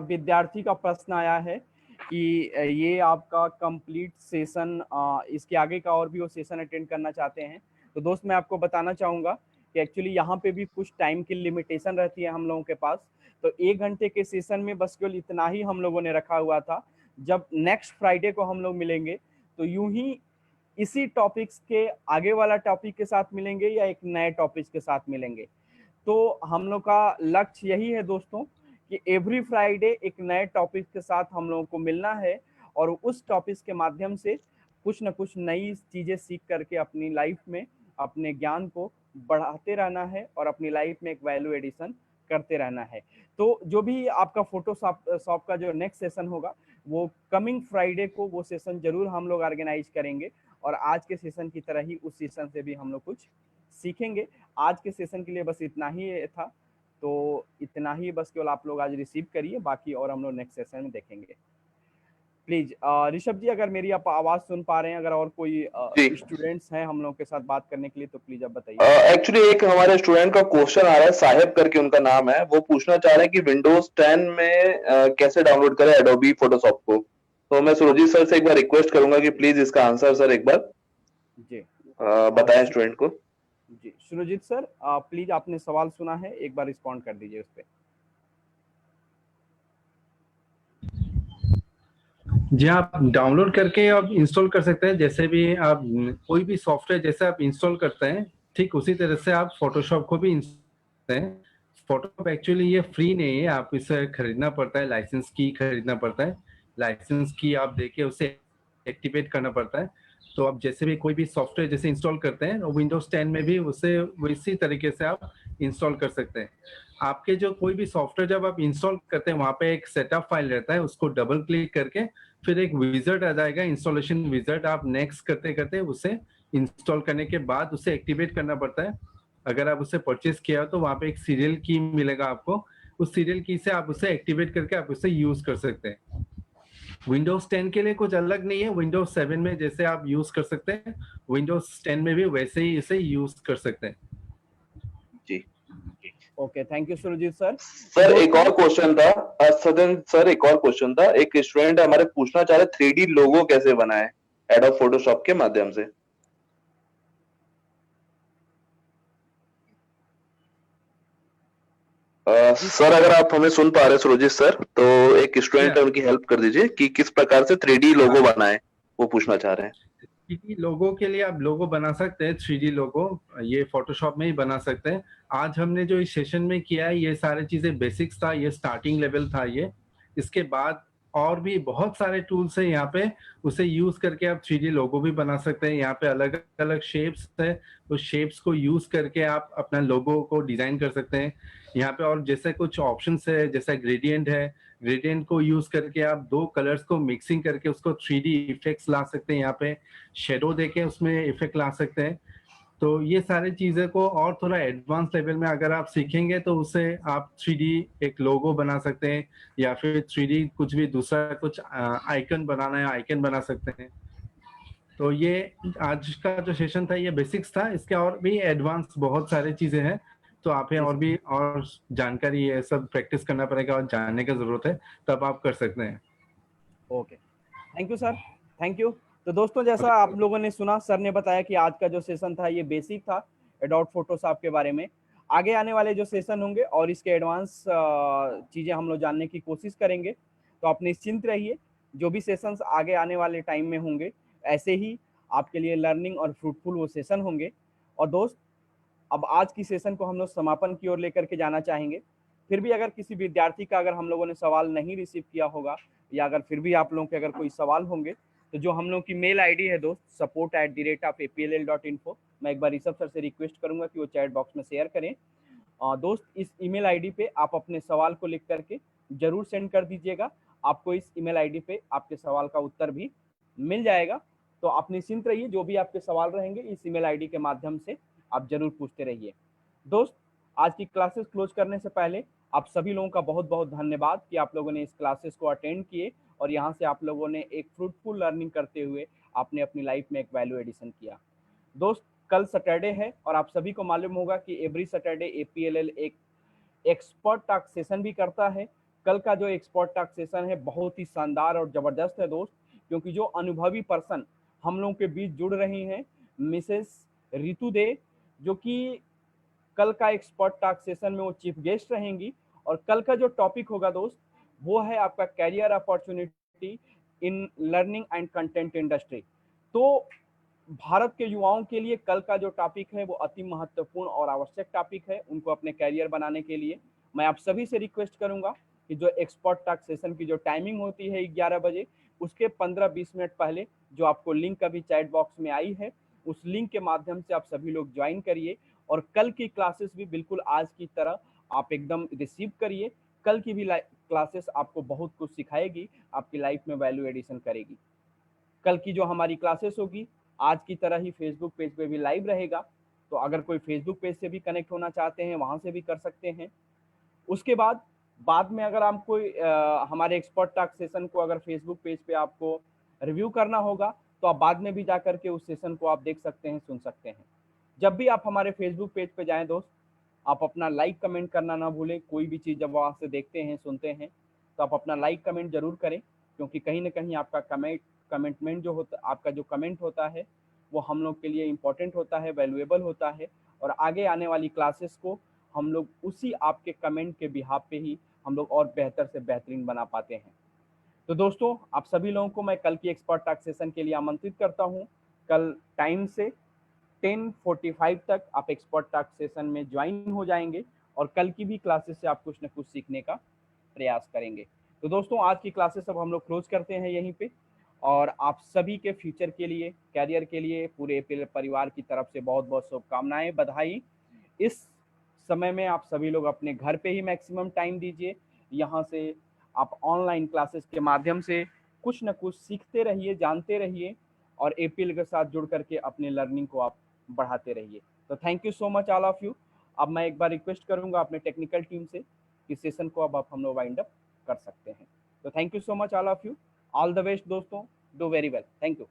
विद्यार्थी का प्रश्न आया है कि ये आपका कंप्लीट सेशन, इसके आगे का और भी वो सेशन अटेंड करना चाहते हैं। तो दोस्त मैं आपको बताना चाहूँगा कि एक्चुअली यहाँ पे भी कुछ टाइम की लिमिटेशन रहती है हम लोगों के पास। तो 1 घंटे के सेशन में बस केवल इतना ही हम लोगों ने रखा हुआ था। जब नेक्स्ट फ्राइडे को हम लोग मिलेंगे तो यूं ही इसी टॉपिक्स के आगे वाला टॉपिक के साथ मिलेंगे या एक नए टॉपिक के साथ मिलेंगे। तो हम लोग का लक्ष्य यही है दोस्तों कि एवरी फ्राइडे एक नए टॉपिक के साथ हम लोगों को मिलना है और उस टॉपिक के माध्यम से कुछ न कुछ नई चीज़ें सीख करके अपनी लाइफ में अपने ज्ञान को बढ़ाते रहना है और अपनी लाइफ में एक वैल्यू एडिशन करते रहना है। तो जो भी आपका फोटोशॉप का जो नेक्स्ट सेशन होगा वो कमिंग फ्राइडे को वो सेशन जरूर हम लोग ऑर्गेनाइज करेंगे और आज के सेशन की तरह ही उस सेशन से भी हम लोग कुछ सीखेंगे। आज के सेशन के लिए बस इतना ही था, तो इतना ही बस केवल आप लोग आज रिसीव करिए, बाकी और हम लोग नेक्स्ट सेशन में देखेंगे। प्लीज ऋषभ जी अगर मेरी आप आवाज सुन पा रहे हैं, अगर और कोई स्टूडेंट्स हैं हम लोग के साथ बात करने के लिए तो प्लीज आप बताइए। एक्चुअली एक हमारे स्टूडेंट का क्वेश्चन आ रहा है, साहिब करके उनका नाम है, वो पूछना चाह रहे हैं कि विंडोज 10 में कैसे डाउनलोड करें एडोबी फोटोशॉप को। तो मैं सुरजीत सर से एक बार रिक्वेस्ट करूंगा कि प्लीज इसका आंसर सर एक बार जी बताएं स्टूडेंट को। जी सुरजीत सर प्लीज आपने सवाल सुना है, एक बार रिस्पॉन्ड कर दीजिए उस पर। जी आप डाउनलोड करके आप इंस्टॉल कर सकते हैं। जैसे भी आप कोई भी सॉफ्टवेयर जैसे आप इंस्टॉल करते हैं ठीक उसी तरह से आप फोटोशॉप को भी इंस्टॉल करते हैं। फोटोशॉप एक्चुअली ये फ्री नहीं है, आप इसे खरीदना पड़ता है, लाइसेंस की खरीदना पड़ता है। लाइसेंस की आप देके उसे एक्टिवेट करना पड़ता है। तो आप जैसे भी कोई भी सॉफ्टवेयर जैसे इंस्टॉल करते हैं विंडोज 10 में भी उसे इसी तरीके से आप इंस्टॉल कर सकते हैं। आपके जो कोई भी सॉफ्टवेयर जब आप इंस्टॉल करते हैं वहाँ पे एक सेटअप फाइल रहता है, उसको डबल क्लिक करके फिर एक विजार्ड आ जाएगा, इंस्टॉलेशन विजार्ड। आप नेक्स्ट करते करते उसे इंस्टॉल करने के बाद उसे एक्टिवेट करना पड़ता है। अगर आप उसे परचेज किया हो तो वहाँ पे एक सीरियल की मिलेगा आपको, उस सीरियल की से आप उसे एक्टिवेट करके आप उसे यूज कर सकते हैं। विंडोज 10 के लिए कुछ अलग नहीं है, विंडोज 7 में जैसे आप यूज कर सकते हैं विंडोज 10 में भी वैसे ही इसे यूज कर सकते हैं। जी okay, thank you Surjeet sir. Sir एक और क्वेश्चन था सदन सर, एक और क्वेश्चन था, एक स्टूडेंट हमारे पूछना चाह रहे 3D लोगो कैसे बनाए एडोब फोटोशॉप के माध्यम से। सर अगर आप हमें सुन पा रहे हैं सुरजीत सर, तो एक स्टूडेंट है उनकी हेल्प कर दीजिए कि किस प्रकार से 3D लोगो बनाए, वो पूछना चाह रहे हैं। 3D लोगो के लिए आप लोगो बना सकते हैं, 3D लोगो ये फोटोशॉप में ही बना सकते हैं। आज हमने जो इस सेशन में किया है ये सारी चीजें बेसिक्स था, ये स्टार्टिंग लेवल था ये। इसके बाद और भी बहुत सारे टूल्स है यहाँ पे, उसे यूज करके आप 3D लोगो भी बना सकते हैं। यहाँ पे अलग अलग शेप्स है, उस शेप्स को यूज करके आप अपना लोगो को डिजाइन कर सकते हैं। यहाँ पे और जैसे कुछ ऑप्शंस है, जैसा ग्रेडियंट है, ग्रेडियंट को यूज करके आप दो कलर्स को मिक्सिंग करके उसको 3D इफेक्ट्स ला सकते हैं। यहाँ पे शेडो देके उसमें इफेक्ट ला सकते हैं। तो ये सारी चीजें को और थोड़ा एडवांस लेवल में अगर आप सीखेंगे तो उससे आप 3D एक लोगो बना सकते हैं, या फिर 3D कुछ भी दूसरा कुछ आइकन बनाना है, आइकन बना सकते हैं। तो ये आज का जो सेशन था ये बेसिक्स था, इसके और भी एडवांस बहुत सारी चीजें हैं। तो आप और भी और जानकारी ये सब प्रैक्टिस करना पड़ेगा और जानने की जरूरत है, तब आप कर सकते हैं। Okay, thank you sir, thank you. तो दोस्तों जैसा आप लोगों ने सुना, सर ने बताया कि आज का जो सेशन था ये बेसिक था एडोब फोटोशॉप के बारे में। आगे आने वाले जो सेशन होंगे और इसके एडवांस चीज़ें हम लोग जानने की कोशिश करेंगे। तो आप निश्चिंत रहिए, जो भी सेशंस आगे आने वाले टाइम में होंगे ऐसे ही आपके लिए लर्निंग और फ्रूटफुल वो सेशन होंगे। और दोस्त, अब आज की सेशन को हम लोग समापन की ओर लेकर के जाना चाहेंगे। फिर भी अगर किसी विद्यार्थी का अगर हम लोगों ने सवाल नहीं रिसीव किया होगा, या अगर फिर भी आप लोगों के अगर कोई सवाल होंगे, तो जो हम लोग की मेल आईडी है दोस्त, support@apll.info, मैं एक बार ऋषभ सर से रिक्वेस्ट करूंगा कि वो चैट बॉक्स में शेयर करें। दोस्त, इस ईमेल आईडी पे आप अपने सवाल को लिख करके जरूर सेंड कर दीजिएगा। आपको इस ईमेल आईडी पे आपके सवाल का उत्तर भी मिल जाएगा। तो आप निश्चिंत रहिए, जो भी आपके सवाल रहेंगे इस ईमेल आईडी के माध्यम से आप जरूर पूछते रहिए। दोस्त, आज की क्लासेस क्लोज करने से पहले आप सभी लोगों का बहुत बहुत धन्यवाद कि आप लोगों ने इस क्लासेस को अटेंड किए और यहाँ से आप लोगों ने एक फ्रूटफुल लर्निंग करते हुए आपने अपनी लाइफ में एक वैल्यू एडिशन किया। दोस्त, कल सैटरडे है और आप सभी को मालूम होगा कि एवरी सैटरडे APLL एक एक्सपर्ट टॉक सेशन भी करता है। कल का जो एक्सपर्ट टॉक सेशन है बहुत ही शानदार और ज़बरदस्त है दोस्त, क्योंकि जो अनुभवी पर्सन हम लोगों के बीच जुड़ रही हैं, मिसेस रितु दे, जो कि कल का एक्सपर्ट टॉक सेशन में वो चीफ गेस्ट रहेंगी। और कल का जो टॉपिक होगा दोस्त, वो है आपका career opportunity in learning and content industry. तो भारत के युवाओं के लिए कल का जो टॉपिक है वो अति महत्वपूर्ण और आवश्यक टॉपिक है उनको अपने कैरियर बनाने के लिए। मैं आप सभी से रिक्वेस्ट करूंगा कि जो एक्सपर्ट टॉक सेशन की जो टाइमिंग होती है 11 बजे, उसके 15-20 मिनट पहले जो आपको लिंक अभी चैट बॉक्स में आई है, उस लिंक के माध्यम से आप सभी लोग ज्वाइन करिए और कल की क्लासेस भी बिल्कुल आज की तरह आप एकदम रिसीव करिए। कल की भी क्लासेस आपको बहुत कुछ सिखाएगी, आपकी लाइफ में वैल्यू एडिशन करेगी। कल की जो हमारी क्लासेस होगी आज की तरह ही फेसबुक पेज पे भी लाइव रहेगा। तो अगर कोई फेसबुक पेज से भी कनेक्ट होना चाहते हैं वहाँ से भी कर सकते हैं। उसके बाद में अगर आप कोई हमारे एक्सपर्ट टॉक सेशन को अगर फेसबुक पेज पे आपको रिव्यू करना होगा तो आप बाद में भी जा करके उस सेशन को आप देख सकते हैं, सुन सकते हैं। जब भी आप हमारे फेसबुक पेज पे जाएं दोस्त, आप अपना लाइक कमेंट करना ना भूलें। कोई भी चीज़ जब वहाँ से देखते हैं, सुनते हैं, तो आप अपना लाइक कमेंट जरूर करें, क्योंकि कहीं ना कहीं आपका कमेंटमेंट जो होता, आपका जो कमेंट होता है वो हम लोग के लिए इम्पोर्टेंट होता है, वैल्यूएबल होता है। और आगे आने वाली क्लासेस को हम लोग उसी आपके कमेंट के बिहाफ पे ही हम लोग और बेहतर से बेहतरीन बना पाते हैं। तो दोस्तों, आप सभी लोगों को मैं कल की एक्सपर्ट टॉक सेशन के लिए आमंत्रित करता हूँ। कल टाइम से 10:45 तक आप एक्सपर्ट टॉक सेशन में ज्वाइन हो जाएंगे और कल की भी क्लासेस से आप कुछ न कुछ सीखने का प्रयास करेंगे। तो दोस्तों, आज की क्लासेस अब हम लोग क्लोज करते हैं यहीं पे, और आप सभी के फ्यूचर के लिए, कैरियर के लिए पूरे APL परिवार की तरफ से बहुत बहुत शुभकामनाएं, बधाई। इस समय में आप सभी लोग अपने घर पे ही मैक्सिमम टाइम दीजिए। यहाँ से आप ऑनलाइन क्लासेस के माध्यम से कुछ न कुछ सीखते रहिए, जानते रहिए और APL के साथ जुड़ करके अपने लर्निंग को आप बढ़ाते रहिए। तो thank you so much all of you. अब मैं एक बार रिक्वेस्ट करूंगा अपने टेक्निकल टीम से कि सेशन को अब हम लोग वाइंड अप कर सकते हैं। तो thank you so much all of you. All the best दोस्तों, do very well, thank you.